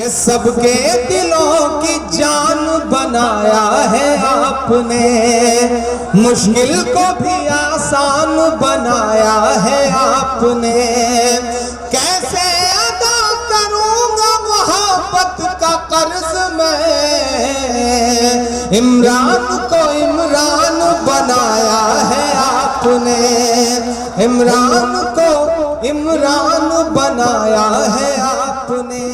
कि सबके दिलों की जान बनाया है आपने, मुश्किल को भी आसान बनाया है आपने। कैसे अदा करूंगा मोहब्बत का कर्ज मैं, इमरान को इमरान बनाया है आपने, इमरान को इमरान बनाया है आपने।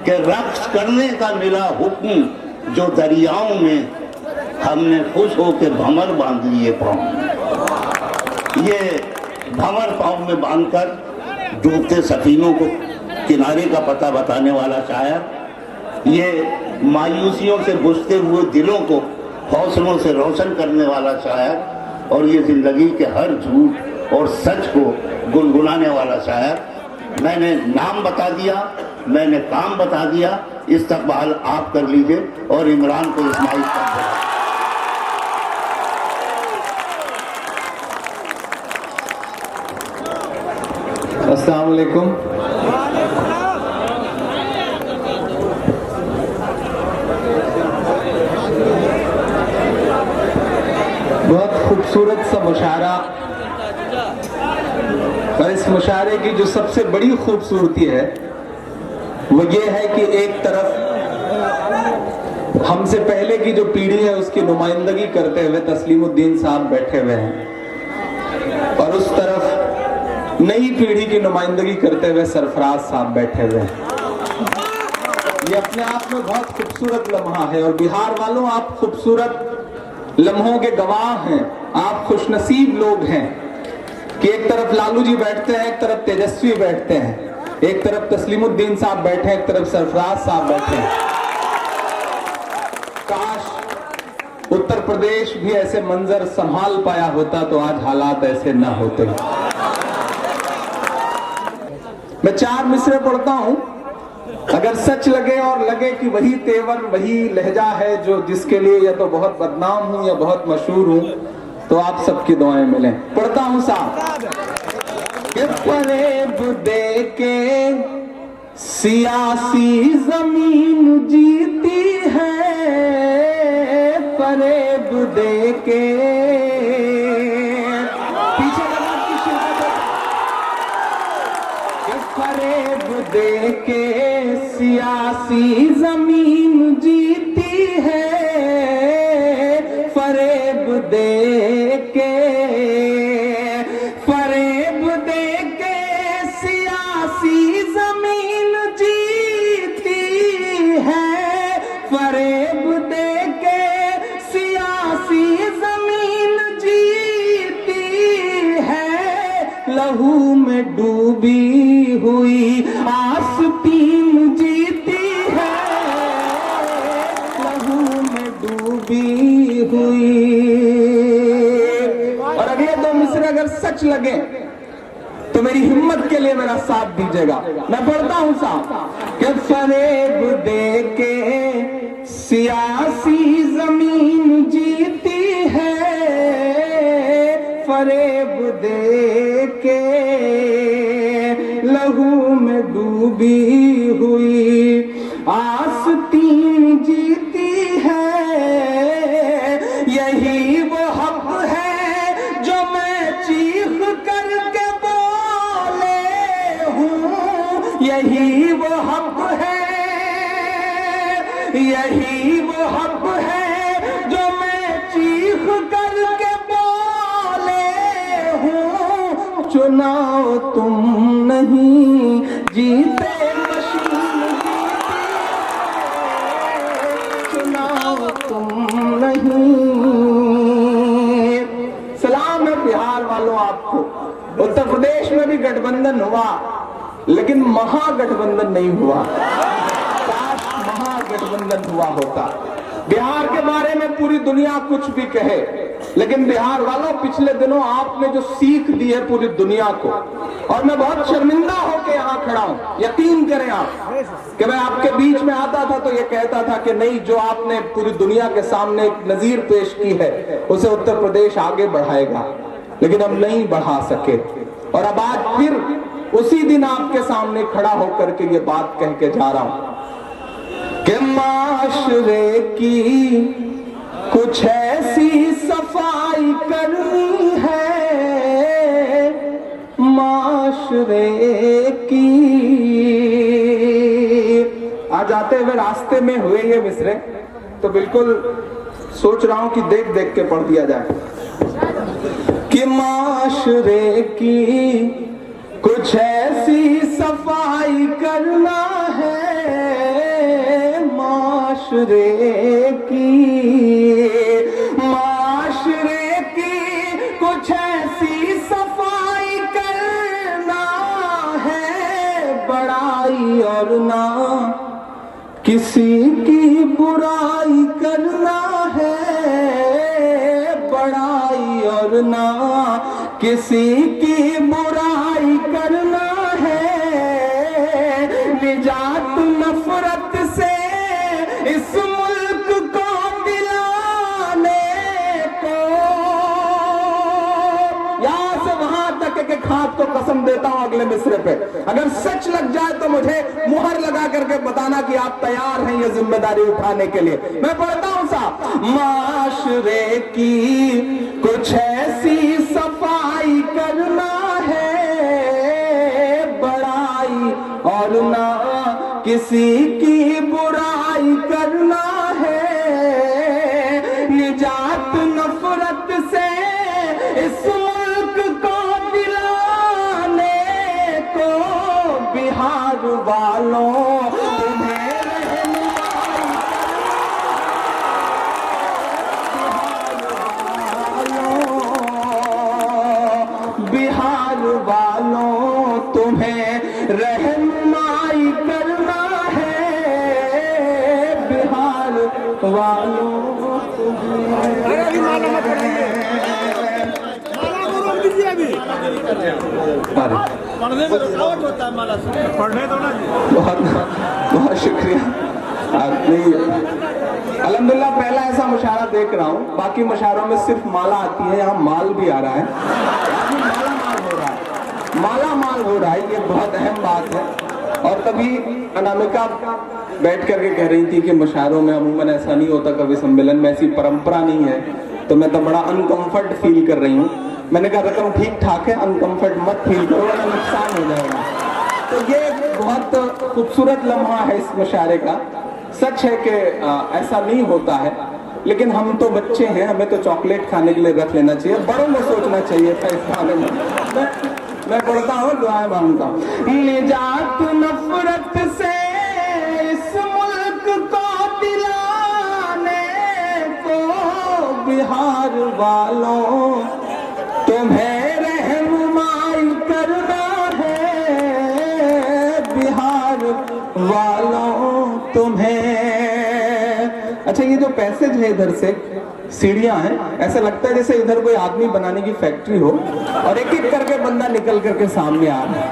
कि रक्स करने का मिला हुक्म जो दरियाओं में, हमने खुश होकर भंवर बांध लिए पाँव। ये भंवर पाँव में बांधकर डूबते सफीनों को किनारे का पता बताने वाला शायर, ये मायूसियों से बुझते हुए दिलों को हौसलों से रोशन करने वाला शायर, और ये जिंदगी के हर झूठ और सच को गुनगुनाने वाला शायर। मैंने नाम बता दिया, मैंने काम बता दिया, इस्तकबाल आप कर लीजिए और इमरान को इस माइक पर भेजें। अस्सलाम वालेकुम। बहुत खूबसूरत सा मुशायरा, और इस मुशायरे की जो सबसे बड़ी खूबसूरती है वो ये है कि एक तरफ हमसे पहले की जो पीढ़ी है उसकी नुमाइंदगी करते हुए तस्लीमुद्दीन साहब बैठे हुए हैं, और उस तरफ नई पीढ़ी की नुमाइंदगी करते हुए सरफराज साहब बैठे हुए हैं। ये अपने आप में बहुत खूबसूरत लम्हा है, और बिहार वालों आप खूबसूरत लम्हों के गवाह हैं। आप खुशनसीब लोग हैं कि एक तरफ लालू जी बैठते हैं, एक तरफ तेजस्वी बैठते हैं, एक तरफ तस्लीमुद्दीन साहब बैठे हैं, एक तरफ सरफराज साहब बैठे हैं। काश उत्तर प्रदेश भी ऐसे मंजर संभाल पाया होता तो आज हालात ऐसे ना होते। मैं 4 मिसरे पढ़ता हूं, अगर सच लगे और लगे कि वही तेवर वही लहजा है जो जिसके लिए या तो बहुत बदनाम हूं या बहुत मशहूर हूं, तो आप सबकी दुआएं मिलें। पढ़ता हूं साहब कि फरेब दे के सियासी जमीन जीती है, फरेब दे के पीछे लगा की शिरकत, कि फरेब दे के सियासी जमीन जीती है, फरेब दे के, फरेब दे के सियासी जमीन जीती है, फरेब दे के सियासी जमीन जीती है, लहू में डूबी हुई आस्तीन जीती है, लहू में डूबी हुई। और अगले 2 मिसरे अगर सच लगे तो मेरी हिम्मत के लिए मेरा साथ दीजिएगा। मैं पढ़ता हूं साहब कि फरेब दे के सियासी जमीन जीती है, फरेब दे के लहू में डूबी हुई आस्तीन जीती है। यही वो हक है जो मैं चीख करके बोले हूँ, यही वो हक है, यही वो हक है जो मैं चीख करके बोले हूँ। चुनाव तुम नहीं जीते, मशीन जीती है, चुनाव तुम नहीं। सलाम है बिहार वालों आपको। उत्तर प्रदेश में भी गठबंधन हुआ, लेकिन महागठबंधन नहीं हुआ। काश महागठबंधन हुआ होता। बिहार के बारे में पूरी दुनिया कुछ भी कहे, लेकिन बिहार वालों पिछले दिनों आपने जो सीख दी है पूरी दुनिया को, और मैं बहुत शर्मिंदा होकर यहाँ खड़ा हूँ। यकीन करें आप कि मैं आपके बीच में आता था तो ये कहता था कि नहीं, जो आपने पूरी दुनिया के सामने एक नजीर पेश की है उसे उत्तर प्रदेश आगे बढ़ाएगा, लेकिन हम नहीं बढ़ा सके। और अब आज फिर उसी दिन आपके सामने खड़ा होकर के ये बात कह के जा रहा हूं कि माशरे की कुछ ऐसी सफाई करनी है, माशरे की। आज आते हुए रास्ते में हुए ये मिसरे तो बिल्कुल सोच रहा हूं कि देख देख के पढ़ दिया जाए कि माशरे की कुछ ऐसी सफाई करना है, माशरे की, माशरे की कुछ ऐसी सफाई करना है, बड़ाई और ना किसी की बुराई करना है, बड़ाई और ना किसी की बुराई करना है, निजात नफरत से इस मुल्क को दिलाने को। यहां से वहां तक के खाद को कसम देता हूं अगले मिसरे पे, अगर सच लग जाए तो मुझे मुहर लगा करके बताना कि आप तैयार हैं ये जिम्मेदारी उठाने के लिए। मैं पढ़ता हूं साहब, माशरे की कुछ ऐसी सफाई करना है, बड़ाई और ना किसी की बुराई करना है, निजात नफरत से इस मुल्क को दिलाने को। बिहार वालों तुम्हें बिहार वालों तुम्हें रहनुमाई करना है, बिहार वालों बहुत बहुत शुक्रिया। अल्हम्दुलिल्लाह पहला ऐसा मुशायरा देख रहा हूँ, बाकी मुशायरों में सिर्फ माला आती है, यहाँ माल भी आ रहा है, माला माल हो रहा है, माला माल हो रहा है, ये बहुत अहम बात है। और तभी अनामिका बैठ करके कह रही थी कि मुशायरों में अमूमन ऐसा नहीं होता, कवि सम्मेलन में ऐसी परंपरा नहीं है, तो मैं तो बड़ा अनकंफर्ट फील कर रही हूँ। मैंने कहा रकम ठीक ठाक है, अनकंफर्ट मत फील करो वरना नुकसान हो जाएगा। तो ये बहुत खूबसूरत लम्हा है इस मुशायरे का। सच है कि ऐसा नहीं होता है, लेकिन हम तो बच्चे हैं, हमें तो चॉकलेट खाने के लिए रख लेना चाहिए, बड़ों में सोचना चाहिए था इस बारे में। मैं पढ़ता हूँ, दुआएं मांगता हूँ। निजात नफरत से इस मुल्क को दिलाने को, बिहार वालों तुम्हें रहनुमाई करना है, बिहार वालों तुम्हें। अच्छा, ये जो पैसेज है इधर से सीढ़ियां हैं, ऐसा लगता है जैसे इधर कोई आदमी बनाने की फैक्ट्री हो और एक एक करके बंदा निकल करके सामने आ रहा है।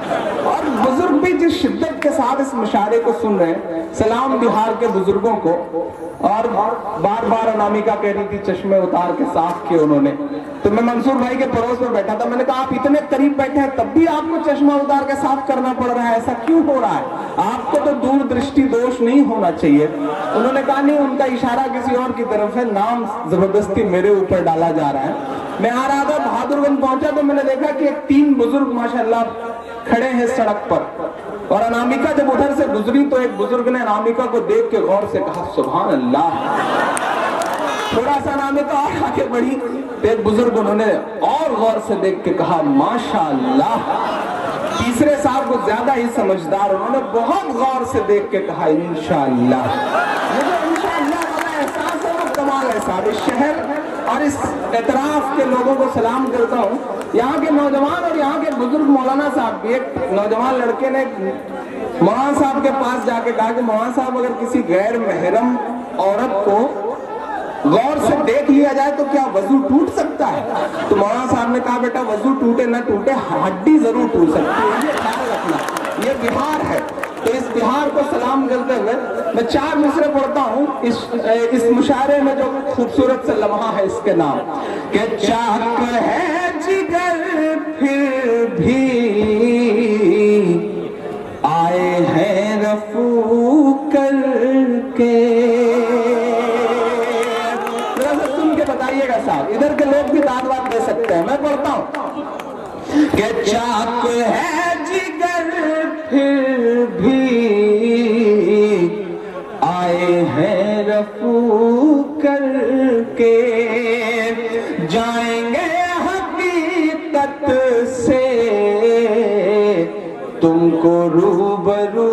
और बुजुर्ग भी जिस शिद्दत के साथ इस मुशायरे को सुन रहे हैं, सलाम बिहार के बुजुर्गों को। और बार बार अनामिका कह रही थी चश्मे उतार के साफ किए उन्होंने, तो मैं मंसूर भाई के पड़ोस में बैठा था, मैंने कहा आप इतने करीब बैठे हैं तब भी आपको चश्मा उतार के साफ करना पड़ रहा है, ऐसा क्यों हो रहा है? आपको तो दूरदृष्टि दोष नहीं होना चाहिए। उन्होंने कहा नहीं, उनका इशारा किसी और की तरफ है, नाम जबरदस्ती मेरे ऊपर डाला जा रहा है। मैं आ रहा था, बहादुरगंज पहुंचा तो मैंने देखा कि 3 बुजुर्ग माशाल्लाह खड़े हैं सड़क पर, और अनामिका जब उधर से गुजरी तो एक बुजुर्ग ने अनामिका को देख के गौर से कहा सुभान अल्लाह। थोड़ा सा अनामिका और आगे बढ़ी तो एक बुजुर्ग उन्होंने और गौर से देख के कहा माशाअल्लाह। तीसरे साहब को ज्यादा ही समझदार, उन्होंने बहुत गौर से देख के कहा इंशाअल्लाह। मुझे इंशाअल्लाह वाला एहसास है, वो कमाल है साहब। इस शहर और इस एतराफ के लोगों को सलाम करता हूँ, यहाँ के नौजवान और यहाँ के बुजुर्ग। मौलाना साहब भी, एक नौजवान लड़के ने मौलाना साहब के पास जाके कहा कि मौलाना साहब अगर किसी गैर महरम औरत को गौर से देख लिया जाए तो क्या वजू टूट सकता है? तो मौलाना साहब ने कहा बेटा वजू टूटे ना टूटे, हड्डी जरूर टूट सकती है, ये ख्याल रखना। ये बिहार है, तो इस बिहार को सलाम करते हुए मैं 4 मिसरे पढ़ता हूँ इस मुशायरे में जो खूबसूरत से लम्हा है इसके नाम के चाक है जिगर फिर भी आए हैं रफू करके, रूबरू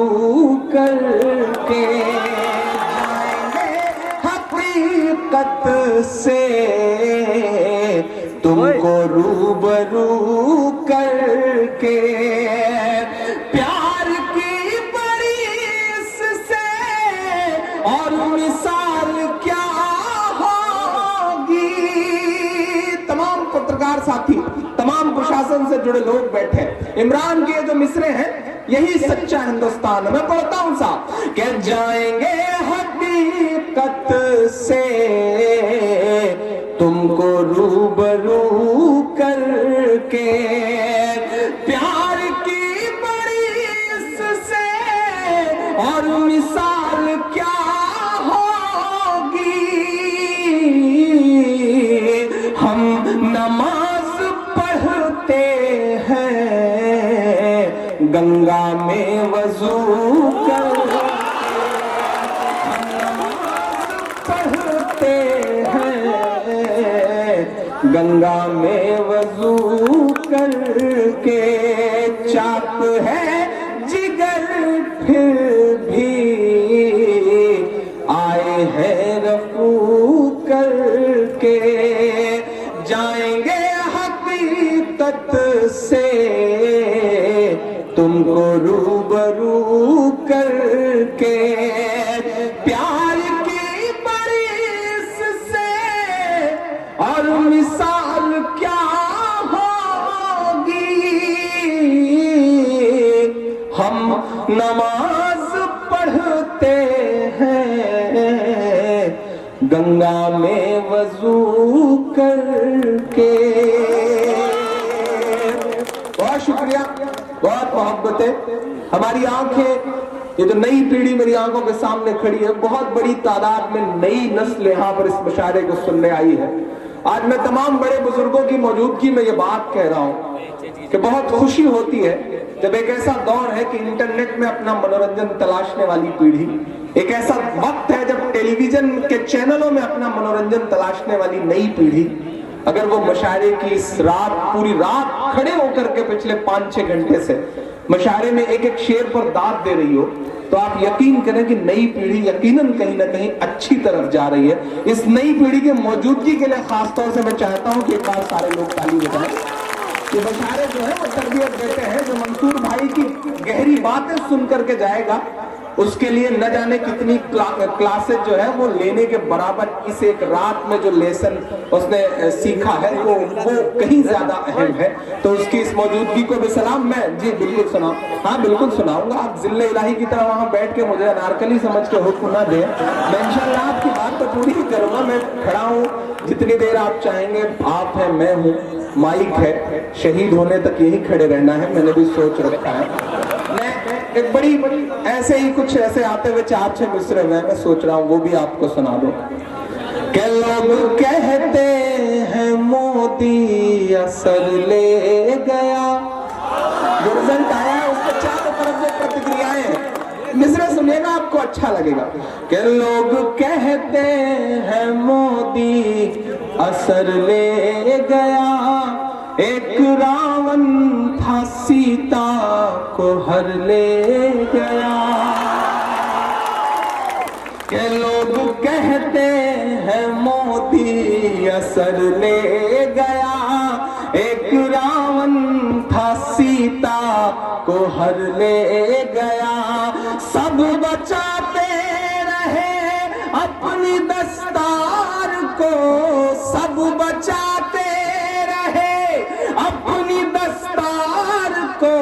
करके जाएंगे हकीकत से, तुमको रूबरू करके। प्यार की बड़ी इससे और मिसाल क्या होगी। तमाम पत्रकार साथी, तमाम प्रशासन से जुड़े लोग बैठे, इमरान के जो मिसरे हैं, यही सच्चा हिंदुस्तान। मैं पढ़ता हूं साहब कि जाएंगे हकीकत से, तुमको रूबरू करके। प्यार की बड़ी इससे और मिसाल क्या होगी। हम नमाज पढ़ते हैं गंगा में वजू कर, पढ़ते हैं गंगा में वजू करके। चाक है जिगर फिर भी आए हैं रफू करके। जाएंगे हकीकत से, तुमको रूबरू करके। प्यार की बड़ी इससे और मिसाल क्या होगी। हम नमाज पढ़ते हैं गंगा में वजू करके। बहुत शुक्रिया, बहुत मोहब्बतें। हमारी आंखें, ये जो नई पीढ़ी मेरी आंखों के सामने खड़ी है, बहुत बड़ी तादाद में नई नस्ल यहाँ पर इस मुशायरे को सुनने आई है। आज मैं तमाम बड़े बुजुर्गों की मौजूदगी में ये बात कह रहा हूँ कि बहुत खुशी होती है जब एक ऐसा दौर है कि इंटरनेट में अपना मनोरंजन तलाशने वाली पीढ़ी, एक ऐसा वक्त है जब टेलीविजन के चैनलों में अपना मनोरंजन तलाशने वाली नई पीढ़ी, अगर वो मुशायरे की इस रात, पूरी रात खड़े होकर के पिछले 5-6 घंटे से मुशायरे में एक एक शेर पर दाद दे रही हो, तो आप यकीन करें कि नई पीढ़ी यकीनन कहीं ना कहीं अच्छी तरफ जा रही है। इस नई पीढ़ी के मौजूदगी के लिए खासतौर से मैं चाहता हूं कि एक बार सारे लोग ताली बजाएं। ये मुशायरे जो है वो तरबियत देते हैं। जो मंसूर भाई की गहरी बातें सुन करके जाएगा, उसके लिए न जाने कितनी क्लासेस जो है वो लेने के बराबर इस एक रात में जो लेसन उसने सीखा है वो कहीं ज्यादा अहम है। तो उसकी इस मौजूदगी को भी सलाम। मैं जी बिल्कुल सुनाऊं, हाँ बिल्कुल सुनाऊंगा। आप जिल्ले इलाही की तरह वहां बैठ के मुझे अनारकली समझ के हुक्म ना दें। मैं इंशाल्लाह आपकी बात तो पूरी ही करूंगा। मैं खड़ा हूँ जितनी देर आप चाहेंगे। आप हैं, मैं हूँ, माइक है, शहीद होने तक यही खड़े रहना है, मैंने भी सोच रखा है। मैं एक बड़ी ऐसे ही कुछ ऐसे आते हुए 4-6 मिसरे में मैं सोच रहा हूँ वो भी आपको सुना दूं। के लोग कहते हैं मोदी असर ले गया, जो रिजल्ट आया उसके चारों तरफ जो प्रतिक्रियाएं हैं, मिसरे सुनिएगा आपको अच्छा लगेगा। के लोग कहते हैं मोदी असर ले गया, एक रावण था सीता को हर ले गया। के लोग कहते हैं मोदी असर ले गया, एक रावण था सीता को हर ले गया। सब बचाते रहे अपनी दस्तार को, सब बचाते अपनी दस्तार को,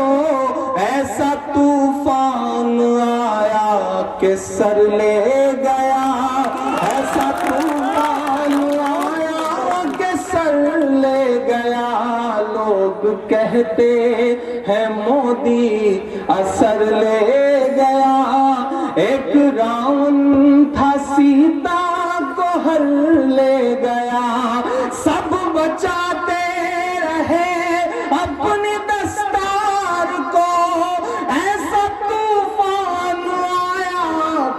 ऐसा तूफान आया कि सर ले गया, ऐसा तूफान आया कि सर ले गया। लोग कहते हैं मोदी असर ले गया, एक रावण था सीता को हर ले गया। सब बचाते अपनी दस्तार को, ऐसा तूफान आया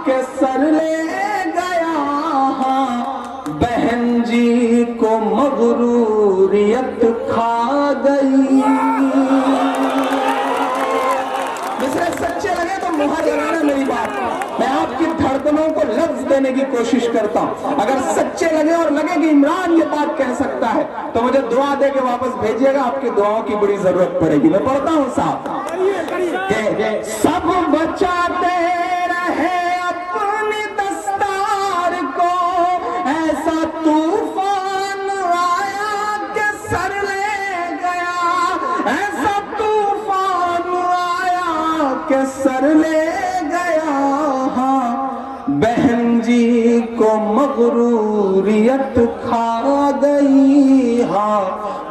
कि सर ले गया। बहन जी को मगरूरियत खा गई। मैं आपकी धड़कनों को लफ्ज देने की कोशिश करता हूं। अगर सच्चे लगे और लगे कि इमरान ये बात कह सकता है तो मुझे दुआ दे के वापस भेजिएगा, आपकी दुआओं की बड़ी जरूरत पड़ेगी। मैं पढ़ता हूं साहब, सब बचाते रहे अपनी दस्तार को, ऐसा तूफान आया कि सर ले गया, ऐसा तूफान आया कि सर ले गया। हाँ बहन जी को मगरूरियत खा गई, हाँ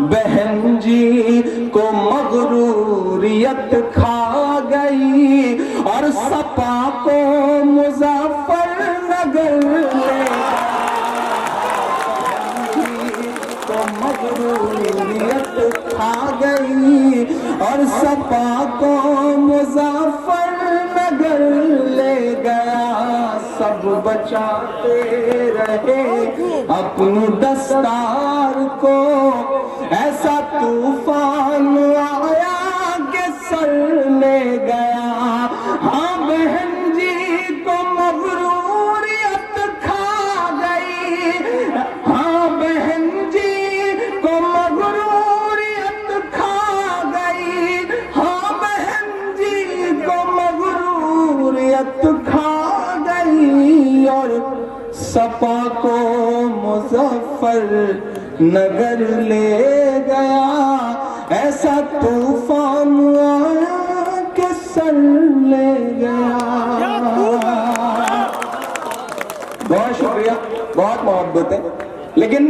बहन जी को मगरूरियत खा गई, और सपा को मुजफ्फरनगर ले तो मगरूरियत खा गई, और सपा को मुजफ्फरनगर ले गया। सब बचाते रहे अपनी दस्तार को, ऐसा तूफान आया कि सर ले गया। हाँ बहन जी को मगरूरियत खा गई, हाँ बहन जी को मगरूरियत खा गई, हाँ बहन जी को मगरूरियत खा गई, और सपा को मुजफ्फर नगर ले गया। ऐसा तूफान आया कि सर ले गया। बहुत शुक्रिया, बहुत मोहब्बत है, लेकिन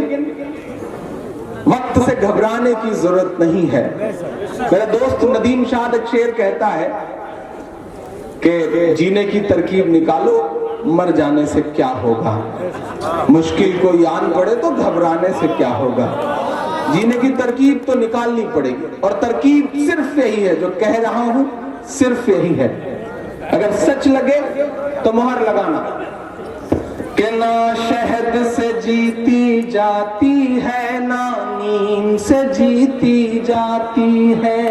वक्त से घबराने की जरूरत नहीं है। मेरा दोस्त नदीम शाह एक शेर कहता है कि जीने की तरकीब निकालो, मर जाने से क्या होगा, मुश्किल को यान पड़े तो घबराने से क्या होगा। जीने की तरकीब तो निकालनी पड़ेगी, और तरकीब सिर्फ यही है जो कह रहा हूं, सिर्फ यही है। अगर सच लगे तो मोहर लगाना कि ना शहद से जीती जाती है, ना नीम से जीती जाती है,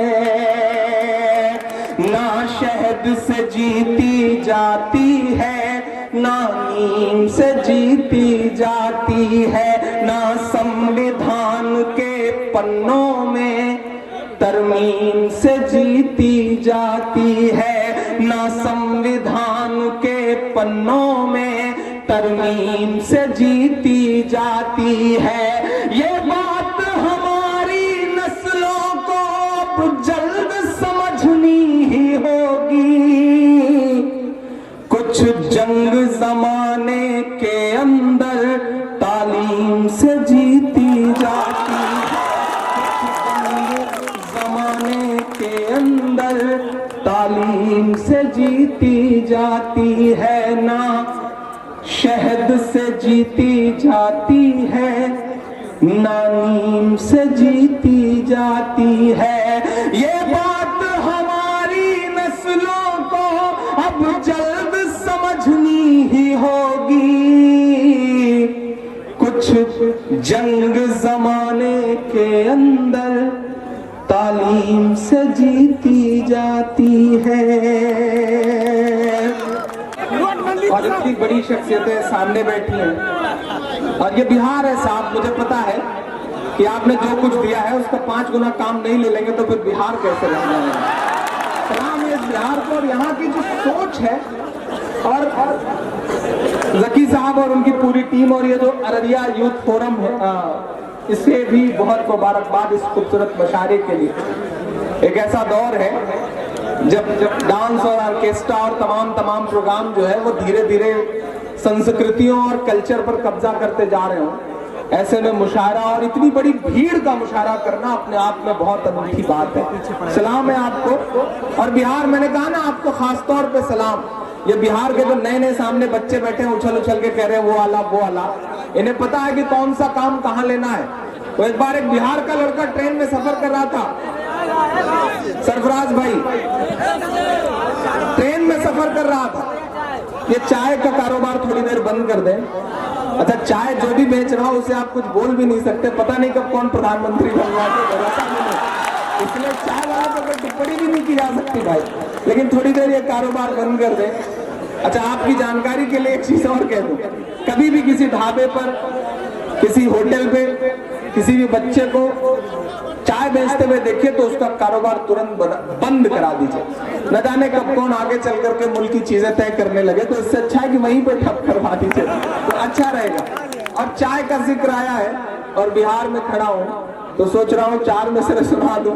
ना शहद से जीती जाती है, ना नीम से जीती जाती है, ना संविधान के पन्नों में तरमीम से जीती जाती है, ना संविधान के पन्नों में तरमीम से जीती जाती है। ये बात हमारी नस्लों को अब जल्द समझनी ही होगी। कुछ जंग जमाने के अंदर तालीम से जीती जाती है, कुछ जंग जमाने के अंदर तालीम से जीती जाती है, ना शहद से जीती जाती है, ना नीम से जीती जाती है। ये बात हमारी नस्लों को अब जल्द समझनी ही होगी। कुछ जंग जमाने के अंदर तालीम से जीती जाती है। और इतनी बड़ी शख्सियतें सामने बैठी हैं, और ये बिहार है साहब, मुझे पता है कि आपने जो कुछ दिया है उसका 5 गुना काम नहीं ले लेंगे तो फिर बिहार कैसे रहना है। सलाम है इस बिहार को, और यहाँ की जो सोच है, और जकी साहब और उनकी पूरी टीम, और ये जो अररिया यूथ फोरम है, इसे भी बहुत मुबारकबाद इस खूबसूरत मशारे के लिए। एक ऐसा दौर है जब डांस और ऑर्केस्ट्रा और तमाम प्रोग्राम जो है वो धीरे धीरे संस्कृतियों और कल्चर पर कब्जा करते जा रहे हो। ऐसे में मुशायरा और इतनी बड़ी भीड़ का मुशायरा करना अपने आप में बहुत अनूठी बात है। सलाम है आपको, और बिहार, मैंने कहा ना आपको खास तौर पे सलाम। ये बिहार के जो नए सामने बच्चे बैठे हैं उछल उछल के कह रहे हैं वो आला, इन्हें पता है कि कौन सा काम कहाँ लेना है। तो एक बार एक बिहार का लड़का ट्रेन में सफर कर रहा था, सरफराज भाई ट्रेन में सफर कर रहा था। ये चाय का कारोबार थोड़ी देर बंद कर दें। अच्छा, चाय जो भी बेच रहा हो उसे आप कुछ बोल भी नहीं सकते, पता नहीं कब कौन प्रधानमंत्री बन जाए, इसलिए चाय वाला पर कोई टिप्पणी भी नहीं की जा सकती भाई। लेकिन थोड़ी देर ये कारोबार बंद कर दें। अच्छा, आपकी जानकारी के लिए एक चीज और कह दूं, कभी भी किसी ढाबे पर, किसी होटल पे किसी भी बच्चे को चाय बेचते हुए देखिए तो उसका कारोबार तुरंत बंद करा दीजिए। न जाने कब कौन आगे चल करके मुल्क की चीजें तय करने लगे, तो इससे अच्छा है कि वहीं पे ठप करवा दीजिए तो अच्छा रहेगा। और चाय का जिक्र आया है और बिहार में खड़ा हूं तो सोच रहा हूं 4 मिसरे सुना दूं,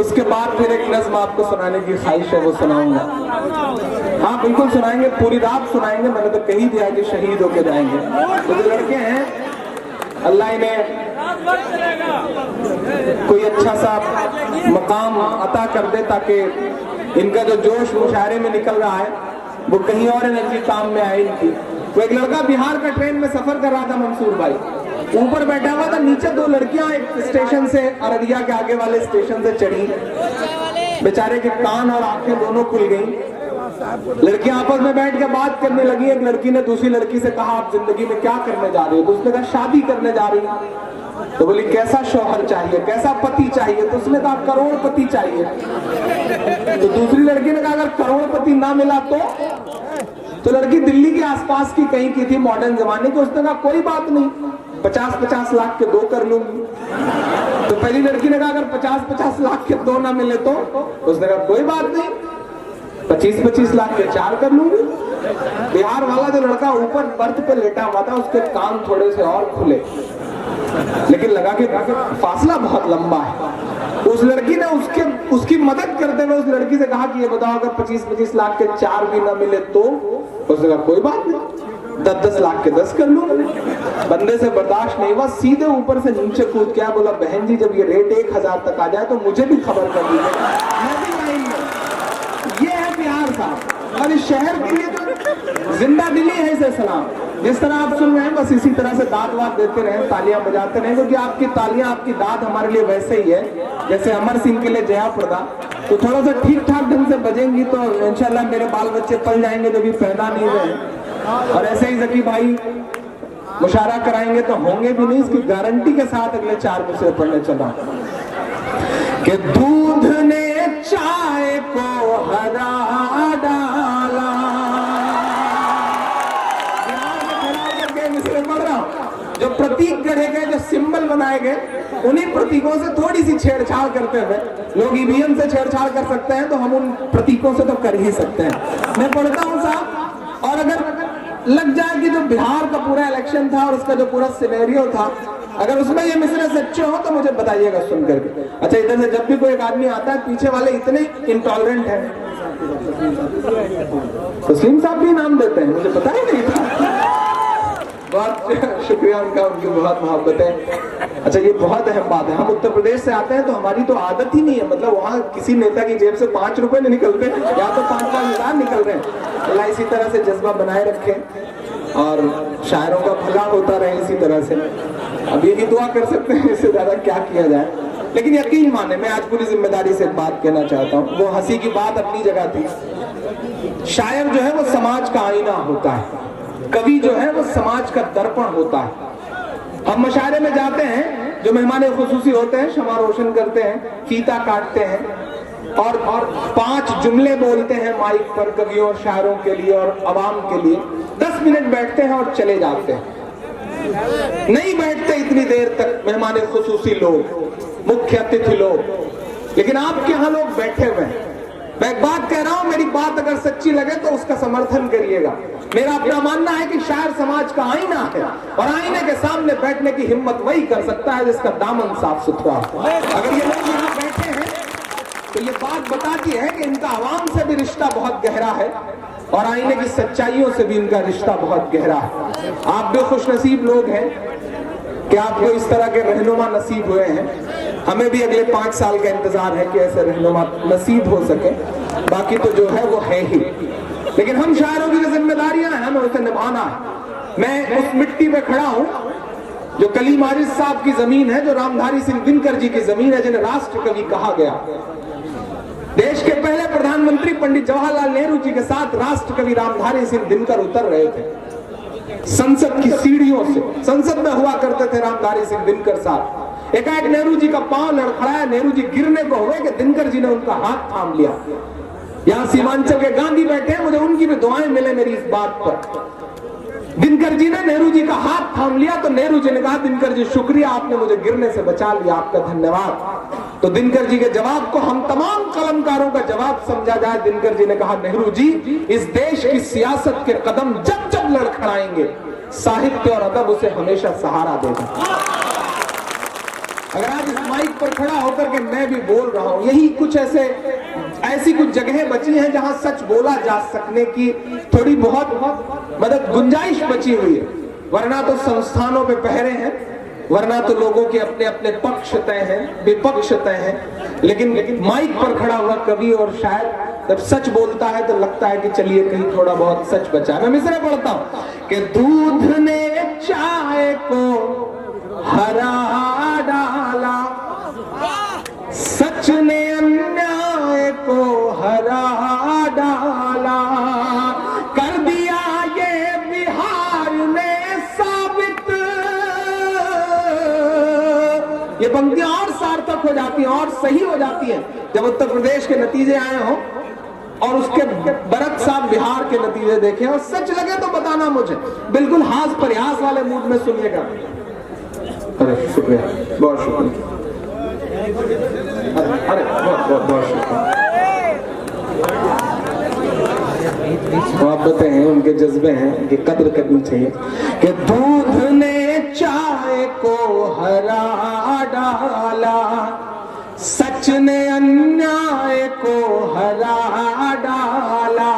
उसके बाद फिर एक नज्म आपको सुनाने की ख्वाहिश है, वो सुनाऊंगा। हाँ बिल्कुल सुनाएंगे, पूरी रात सुनाएंगे। मैंने तो कही दिया कि शहीद होके जाएंगे। तो जो लड़के हैं अल्लाह इन्हें कोई अच्छा सा मकाम अता कर दे ताकि इनका जो जोश मुशायरे में निकल रहा है वो कहीं और एनर्जी काम में आए इनकी। तो एक लड़का बिहार का ट्रेन में सफर कर रहा था, मंसूर भाई ऊपर बैठा हुआ था, नीचे 2 लड़कियां एक स्टेशन से, अररिया के आगे वाले स्टेशन से चढ़ी। बेचारे के कान और आंखें दोनों खुल गई। लड़कियां आपस में बैठ के बात करने लगी। एक लड़की ने दूसरी लड़की से कहा, आप जिंदगी में क्या करने जा रही हो? तो उसने कहा शादी करने जा रही हूं। तो बोली कैसा शौहर चाहिए, कैसा पति चाहिए? तो उसने कहा करोड़पति चाहिए। तो दूसरी लड़की ने कहा अगर करोड़पति ना मिला तो लड़की दिल्ली के आसपास की कहीं की थी, मॉडर्न जमाने की। उसने कहा कोई बात नहीं, 50-50 लाख के 2 कर लूंगी। तो पहली लड़की ने कहा अगर 50-50 लाख के 2 ना मिले तो उसने कहा कोई बात नहीं, 25-25 लाख के 4 कर लूंगी। बिहार वाला जो लड़का ऊपर बर्थ पे लेटा हुआ था उसके कान थोड़े से और खुले, लेकिन लगा कि फासला बहुत लंबा है। उस लड़की ने उसकी मदद करते हुए उस लड़की से कहा कि ये बताओ अगर 25-25 लाख के 4 भी ना मिले तो? उसने कहा कोई बात नहीं, 10-10 लाख के 10 कर लूंगा। बंदे से बर्दाश्त नहीं हुआ, सीधे ऊपर से नीचे कूद गया। बोला बहन जी जब ये रेट 1000 तक आ जाए तो मुझे भी खबर कर दीजिएगा, मैं भी लाइन में। ये है बिहार साहब, और इस शहर के लिए तो जिंदा दिली है इसे सलाम। जिस तरह आप सुन रहे हैं बस इसी तरह से दाद वाद देते रहें, तालियां बजाते रहें, क्योंकि आपकी तालियां, आपकी दाद हमारे लिए वैसे ही है जैसे अमर सिंह के लिए जया प्रदा। तो थोड़ा सा ठीक ठाक ढंग से बजेंगी तो इंशाल्लाह मेरे बाल बच्चे पल जाएंगे जो भी पैदा नहीं हुए। और ऐसे ही जकी भाई मुशारा कराएंगे तो होंगे भी नहीं, इसकी गारंटी के साथ अगले 4 मिसरे पढ़ने चला कि दूध ने चाय को हरा डाला। मिसरे पढ़ रहा हूं, जो प्रतीक गढ़े गए, जो सिंबल बनाए गए, उन्हीं प्रतीकों से थोड़ी सी छेड़छाड़ करते हुए, लोग ईवीएम से छेड़छाड़ कर सकते हैं तो हम उन प्रतीकों से तो कर ही सकते हैं। मैं पढ़ता हूं साहब, और अगर लग जाए कि जो बिहार का पूरा इलेक्शन था और उसका जो पूरा सिनेरियो था, अगर उसमें ये मिसरे सच्चे हो तो मुझे बताइएगा सुन करके। अच्छा, इधर से जब भी कोई एक आदमी आता है, पीछे वाले इतने इंटॉलरेंट हैं, तस्लीम साहब भी नाम देते हैं, मुझे पता ही नहीं था। बहुत शुक्रिया उनका, उनकी बहुत मोहब्बत है। अच्छा, ये बहुत अहम बात है। हम उत्तर प्रदेश से आते हैं तो हमारी तो आदत ही नहीं है, मतलब वहाँ किसी नेता की जेब से 5 रुपए नहीं निकलते, या तो 5-5 हजार निकल रहे हैं। अल्लाह इसी तरह से जज्बा बनाए रखे और शायरों का भला होता रहे इसी तरह से। अब ये भी दुआ कर सकते हैं, इससे ज्यादा क्या किया जाए। लेकिन यकीन माने, मैं आज पूरी जिम्मेदारी से बात कहना चाहता हूँ। वो हंसी की बात अपनी जगह थी। शायर जो है वो समाज का आईना होता है, कवि जो है वो समाज का दर्पण होता है। हम मशारे में जाते हैं, जो मेहमान खुसूसी होते हैं, शमा रोशन करते हैं, फीता काटते हैं और 5 जुमले बोलते हैं माइक पर कवियों और शायरों के लिए और अवाम के लिए। 10 मिनट बैठते हैं और चले जाते हैं, नहीं बैठते इतनी देर तक मेहमान खुसूसी लोग, मुख्य अतिथि लोग। लेकिन आपके यहाँ लोग बैठे हुए हैं। मैं एक बात कह रहा हूं, मेरी बात अगर सच्ची लगे तो उसका समर्थन करिएगा। मेरा अपना मानना है कि शायर समाज का आईना है और आईने के सामने बैठने की हिम्मत वही कर सकता है जिसका दामन साफ सुथरा हो। अगर ये लोग यहाँ बैठे हैं तो ये बात बताती है कि इनका आवाम से भी रिश्ता बहुत गहरा है और आईने की सच्चाइयों से भी इनका रिश्ता बहुत गहरा है। आप भी खुशनसीब लोग हैं कि आपको इस तरह के रहनुमा नसीब हुए हैं। हमें भी अगले 5 साल का इंतजार है कि ऐसे रहनुमा नसीब हो सके, बाकी तो जो है वो है ही। लेकिन हम शायरों की जो जिम्मेदारियां हैं हमें उसे निभाना है। मैं उस मिट्टी पे खड़ा हूं जो कलीम आरिज साहब की जमीन है, जो रामधारी सिंह दिनकर जी की जमीन है, जिन्हें राष्ट्र कवि कहा गया। देश के पहले प्रधानमंत्री पंडित जवाहरलाल नेहरू जी के साथ राष्ट्र कवि रामधारी सिंह दिनकर उतर रहे थे संसद की सीढ़ियों से। संसद में हुआ करते थे रामधारी सिंह दिनकर साहब। एकाएक नेहरू जी का पांव लड़खड़ाया, नेहरू जी गिरने को हुए कि दिनकर जी ने उनका हाथ थाम लिया। यहां सीमांचल के गांधी बैठे हैं, मुझे उनकी भी दुआएं मिले मेरी इस बात पर। दिनकर जी ने नेहरू जी का हाथ थाम लिया तो नेहरू जी ने कहा, दिनकर जी शुक्रिया, आपने मुझे गिरने से बचा लिया, आपका धन्यवाद। तो दिनकर जी के जवाब को हम तमाम कलमकारों का जवाब समझा जाए। दिनकर जी ने कहा, नेहरू जी, इस देश की सियासत के कदम जब जब लड़खड़ाएंगे, साहित्य और अदब उसे हमेशा सहारा देगा। अगर आज इस माइक पर खड़ा होकर के मैं भी बोल रहा हूं, यही कुछ ऐसी कुछ जगहें बची हैं जहां सच बोला जा सकने की थोड़ी बहुत मदद गुंजाइश बची हुई है, वरना तो संस्थानों पे पहरे हैं, वरना तो लोगों के अपने अपने पक्ष तय हैं, विपक्ष तय हैं। लेकिन माइक पर खड़ा हुआ कवि और शायद जब सच बोलता है तो लगता है कि चलिए कहीं थोड़ा बहुत सच बचा। मैं मिसरा पढ़ता हूं कि दूध ने चाय को हरा डाला, सच ने अन्याय को हरा डाला, कर दिया ये बिहार ने साबित। ये पंक्तियां और सार्थक हो जाती हैं और सही हो जाती हैं जब उत्तर प्रदेश के नतीजे आए हों और उसके बरक साथ बिहार के नतीजे देखें, और सच लगे तो बताना मुझे, बिल्कुल हास प्रयास वाले मूड में सुनिएगा। अरे शुक्रिया, बहुत शुक्रिया, अरे बहुत शुक्रिया। मोहब्बतें हैं, उनके जज्बे हैं, उनकी कद्र करनी चाहिए। कि दूध ने चाय को हरा डाला, सच ने अन्याय को हरा डाला,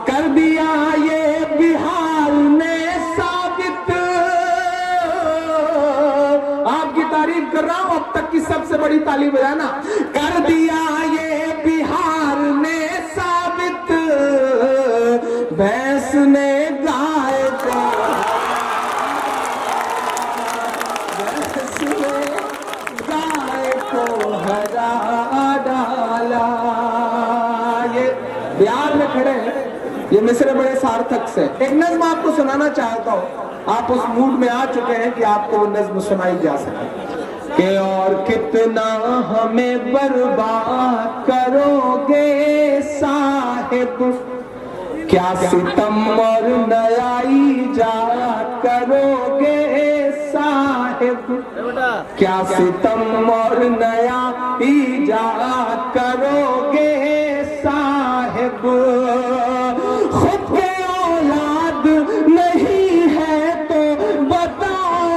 कर दिया ये बिहार ने साबित। आपकी तारीफ कर रहा हूं, अब तक की सबसे बड़ी ताली बजाना। कर दिया ये बिहार ने साबित, भैंस ने गाय को, भैंस ने गाय को हरा डाला। ये बिहार में खड़े हैं, ये मिसरे बड़े सार्थक से। एक नज्म आपको सुनाना चाहता हूं, आप उस मूड में आ चुके हैं कि आपको वो नज्म सुनाई जा सके। कि और कितना हमें बर्बाद करोगे साहिब, क्या सितम और नया ईजाद करोगे साहिब, क्या सितम और नया ईजाद करोगे साहिब। खुद के औलाद नहीं है तो बताओ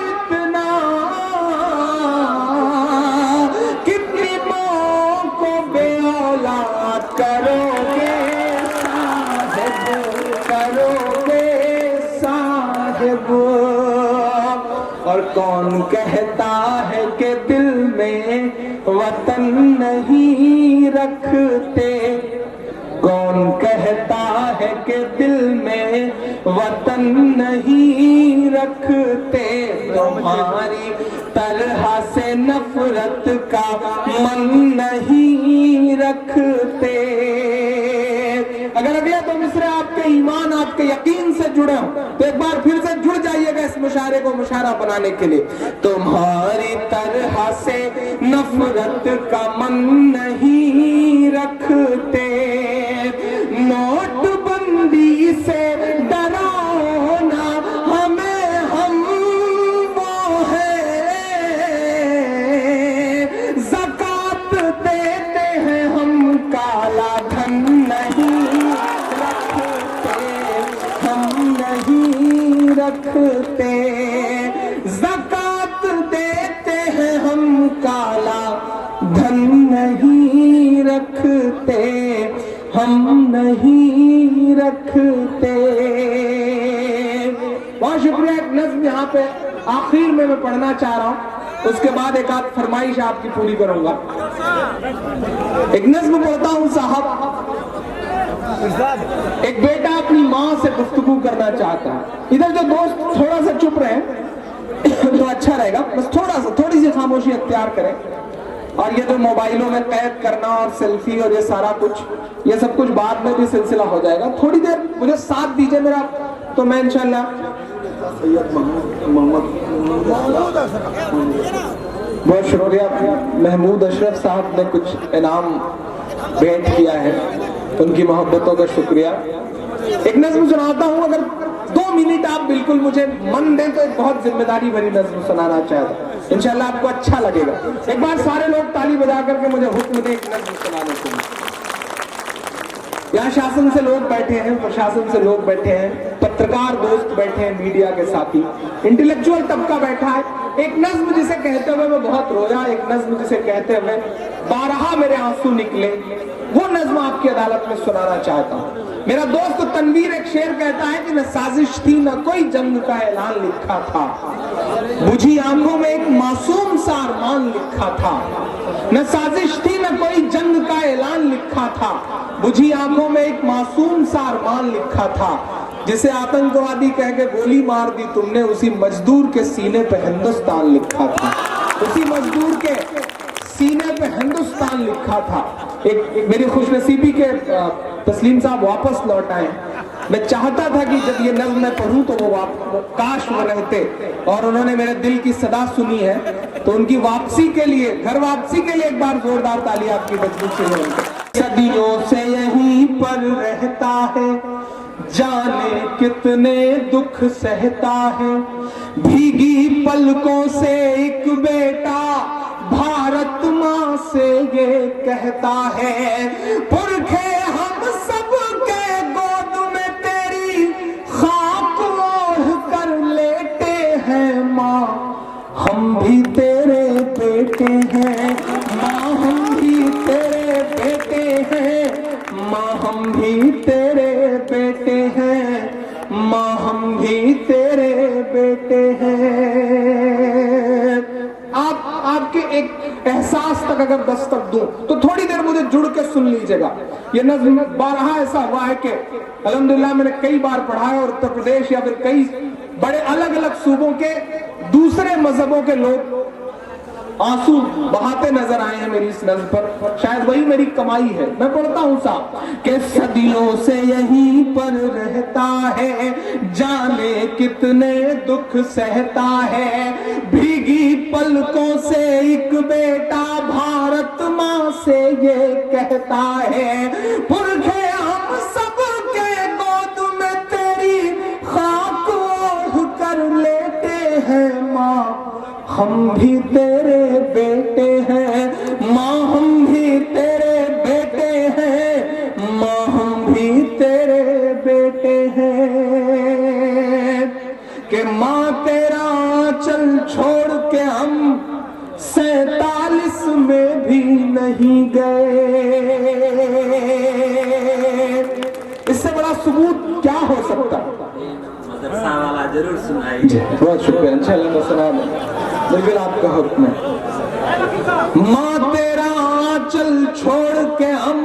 इतना, कितनी माँ को बे औलाद करोगे साहिब, करोगे साहिब। और कौन कहता है कि दिल में वतन नहीं रखते, कौन कहता है कि दिल में वतन नहीं रखते। तुम्हारी तरह से नफरत का मन नहीं रखते। अगर अगले दो मिसरे आपके ईमान, आपके यकीन से जुड़े हो तो एक बार फिर से जुड़ जाइएगा इस मुशायरे को मुशायरा बनाने के लिए। तुम्हारी तरह से नफरत का मन नहीं रखते, नोटबंदी से डराओ ना हमें, हम वो हैं, ज़कात देते हैं हम, काला धन नहीं रखते, हम नहीं रखते। ज़कात देते हैं हम, काला धन नहीं रखते, हम नहीं रखते। बहुत शुक्रिया। एक नज्म यहाँ पे आखिर में मैं पढ़ना चाह रहा हूँ, उसके बाद एक आध फरमाइश आपकी पूरी करूंगा। एक नज्म पढ़ता हूँ साहब। एक बेटा अपनी माँ से गुफ्तगू करना चाहता है। इधर जो दोस्त थोड़ा सा चुप रहे तो अच्छा रहेगा, बस थोड़ी सी खामोशी अख्तियार करें। और ये जो मोबाइलों में कैद करना और सेल्फी और ये सारा कुछ, ये सब कुछ बाद में भी सिलसिला हो जाएगा। थोड़ी देर मुझे साथ दीजिए मेरा, तो मैं इंशाल्लाह बहुत शुक्रिया। महमूद अशरफ साहब ने कुछ इनाम भेंट किया है, उनकी मोहब्बतों का शुक्रिया। एक नज्म सुनाता हूँ, अगर 2 मिनट आप बिल्कुल मुझे मन दें तो एक बहुत जिम्मेदारी भरी नज्म सुनाना चाहता, इंशाल्लाह आपको अच्छा लगेगा। एक बार सारे लोग ताली बजा करके मुझे हुक्म दें एक नज्म सुनाने के लिए। यहाँ शासन से लोग बैठे हैं, प्रशासन से लोग बैठे हैं, पत्रकार दोस्त बैठे हैं, मीडिया के साथी, इंटेलेक्चुअल तबका बैठा है। एक नज्म जिसे कहते हुए मैं बहुत रोया, एक नज्म जिसे कहते हुए 12 मेरे आंसू निकले, वो नज्म आपकी अदालत में सुनाना चाहता हूँ। मेरा दोस्त तनवीर एक शेर कहता है कि न साजिश थी न कोई जंग का ऐलान लिखा था, बुझी आंखों में एक मासूम सा अरमान लिखा था। न साजिश थी न कोई जंग का ऐलान लिखा था, बुझी आंखों में एक मासूम सा अरमान लिखा था। जिसे आतंकवादी कह के गोली मार दी तुमने, उसी मजदूर के सीने पे हिंदुस्तान लिखा था, उसी मजदूर के सीने पे हिंदुस्तान लिखा था। एक मेरी खुशनसीबी के तस्लीम साहब वापस लौट आए। मैं चाहता था कि जब ये नज़्म मैं पढ़ूं तो वो काश वो रहते, और उन्होंने मेरे दिल की सदा सुनी है, तो उनकी वापसी के लिए, घर वापसी के लिए एक बार जोरदार ताली आपकी बजनी चाहिए। सदियों से यहीं पर रहता है, जाने कितने दुख सहता है, भीगी पलकों से एक बेटा भारत माँ से ये कहता है, पुरखे हम सब के गोद में तेरी खाक ओढ़ कर लेटे हैं माँ, हम भी तेरे बेटे हैं माँ, हम भी तेरे बेटे हैं माँ, हम भी तेरे बेटे हैं माँ, हम भी तेरे बेटे हैं। आपके एक एहसास तक अगर दस्तक दूं तो थोड़ी देर मुझे जुड़ के सुन लीजिएगा। ये नज़्म 12 ऐसा हुआ है कि अल्हम्दुलिल्लाह मैंने कई बार पढ़ा है, और उत्तर प्रदेश या फिर कई बड़े अलग अलग सूबों के दूसरे मजहबों के लोग आंसू बहाते नजर आए हैं मेरी इस नज़्म पर। शायद वही मेरी कमाई है। मैं पढ़ता हूँ साहब कि सदियों से यहीं पर रहता है, जाने कितने दुख सहता है, भीगी पलकों से एक बेटा भारत माँ से ये कहता है, पुरखे हम सब के गोद में तेरी खाक ओढ़ कर लेटे हैं माँ, हम भी तेरे बेटे हैं माँ, हम भी तेरे बेटे हैं माँ, हम भी तेरे बेटे हैं। कि माँ तेरा आंचल छोड़ के हम 47 में भी नहीं गए। इससे बड़ा सबूत क्या हो सकता? मदरसा वाला जरूर सुनाइए। बहुत शुक्रिया, इंशाअल्लाह मैं सुना दूं, बिल्कुल आपका हुक्म है। माँ तेरा आंचल छोड़ के हम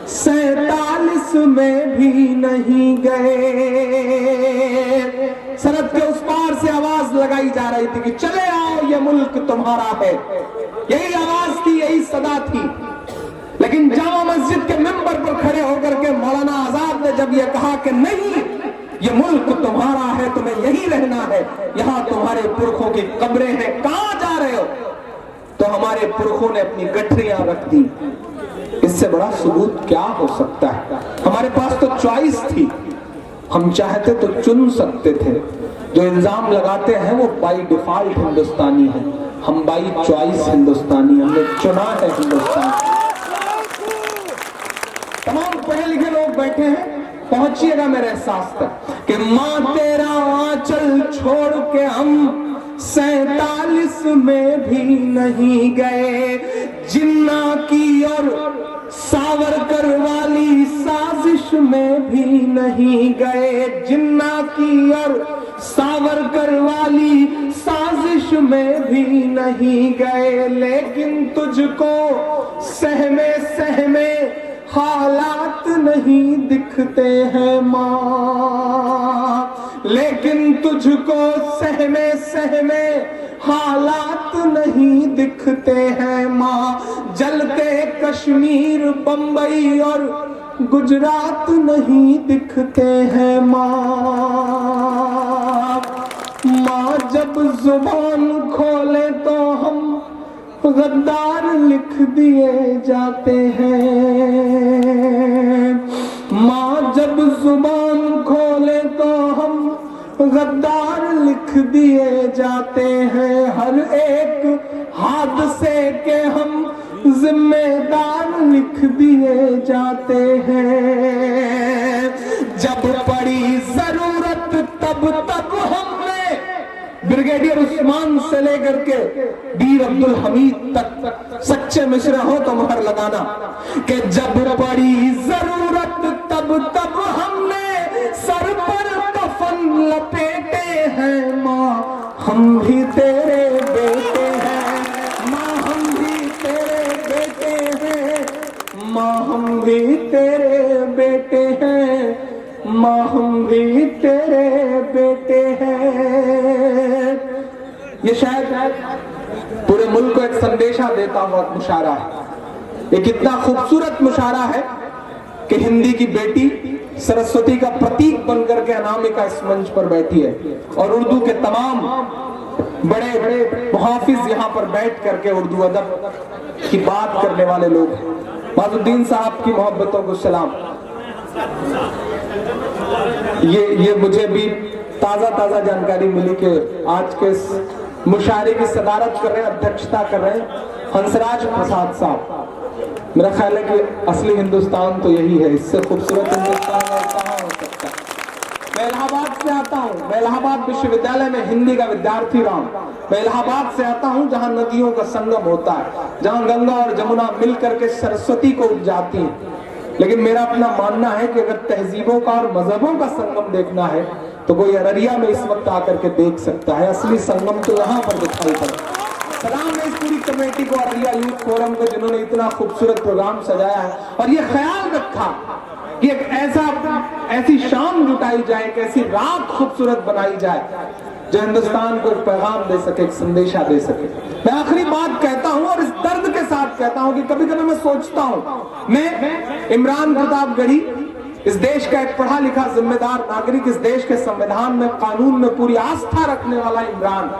47 में भी नहीं गए। सरहद के उस पार से आवाज लगाई जा रही थी कि चले आओ ये मुल्क तुम्हारा है। यही आवाज थी, यही सदा थी। लेकिन जामा मस्जिद के मेंबर पर खड़े होकर के मौलाना आजाद ने जब यह कहा कि नहीं, ये मुल्क तुम्हारा है, तुम्हें यही रहना है, यहाँ तुम्हारे पुरखों की कब्रें हैं, कहाँ जा रहे हो, तो हमारे पुरखों ने अपनी गठरियां रख दी। इससे बड़ा सबूत क्या हो सकता है? हमारे पास तो चॉइस थी, हम चाहते तो चुन सकते थे। जो इल्जाम लगाते हैं वो बाई डिफॉल्ट हिंदुस्तानी है, हम बाई चॉइस हिंदुस्तानी, हमने चुना है हिंदुस्तान। तमाम पढ़े लिखे लोग बैठे हैं, पहुंचिएगा मेरे एहसास तक कि माँ तेरा आंचल छोड़ के हम 47 में भी नहीं गए। जिन्ना की और सावरकर वाली साजिश में भी नहीं गए, जिन्ना की और सावरकर वाली साजिश में भी नहीं गए। लेकिन तुझको सहमे सहमे हालात नहीं दिखते हैं माँ, लेकिन तुझको सहमे सहमे हालात नहीं दिखते हैं माँ। जलते कश्मीर बंबई और गुजरात नहीं दिखते हैं माँ। माँ जब जुबान खोले तो हम गद्दार लिख दिए जाते हैं। दिए जाते हैं, हर एक हादसे के हम जिम्मेदार लिख दिए जाते हैं। जब पड़ी जरूरत तब तब हमने ब्रिगेडियर उस्मान से लेकर के वीर अब्दुल हमीद तक सच्चे मिश्र हो तो मुहर लगाना कि जब पड़ी जरूरत तब तब हमने सर पर कफन लपेटे हैं। माँ हम भी तेरे बेटे हैं, माँ हम भी तेरे बेटे हैं, माँ हम भी तेरे बेटे हैं, माँ हम भी तेरे बेटे हैं। ये शायद पूरे मुल्क को एक संदेशा देता हुआ मुशारा है। ये कितना खूबसूरत मुशारा है कि हिंदी की बेटी सरस्वती का प्रतीक बनकर के अनामिका इस मंच पर बैठी है और उर्दू के तमाम बड़े बड़े मुहाफिज यहाँ पर बैठ करके उर्दू अदब की बात करने वाले लोग हैं। माजुद्दीन साहब की मोहब्बतों को सलाम। ये मुझे भी ताजा जानकारी मिली कि आज के इस मुशायरे की सदारत कर रहे हैं, अध्यक्षता कर रहे हैं हंसराज प्रसाद साहब। मेरा ख्याल है कि असली हिंदुस्तान तो यही है, इससे खूबसूरत हिंदुस्तान और कहाँ हो सकता है। मैं इलाहाबाद से आता हूँ, मैं इलाहाबाद विश्वविद्यालय में हिंदी का विद्यार्थी रहा हूँ। मैं इलाहाबाद से आता हूँ जहाँ नदियों का संगम होता है, जहाँ गंगा और जमुना मिल करके सरस्वती को उपजाती है। लेकिन मेरा अपना मानना है कि अगर तहजीबों का और मजहबों का संगम देखना है तो कोई अररिया में इस वक्त आकर के देख सकता है। असली संगम तो यहाँ पर दिखाई पड़ता है। सलाम है इस पूरी कमेटी को, अररिया यूथ फोरम को, जिन्होंने इतना खूबसूरत प्रोग्राम सजाया है और ये ख्याल रखा कि एक ऐसी शाम जुटाई जाए, एक ऐसी रात खूबसूरत बनाई जाए जो हिंदुस्तान को एक पैगाम दे सके, एक संदेशा दे सके। मैं आखिरी बात कहता हूं और इस दर्द के साथ कहता हूं कि कभी कभी मैं सोचता हूं, मैं इमरान प्रतापगढ़ी, इस देश का एक पढ़ा लिखा जिम्मेदार नागरिक, इस देश के संविधान में, कानून में पूरी आस्था रखने वाला इमरान,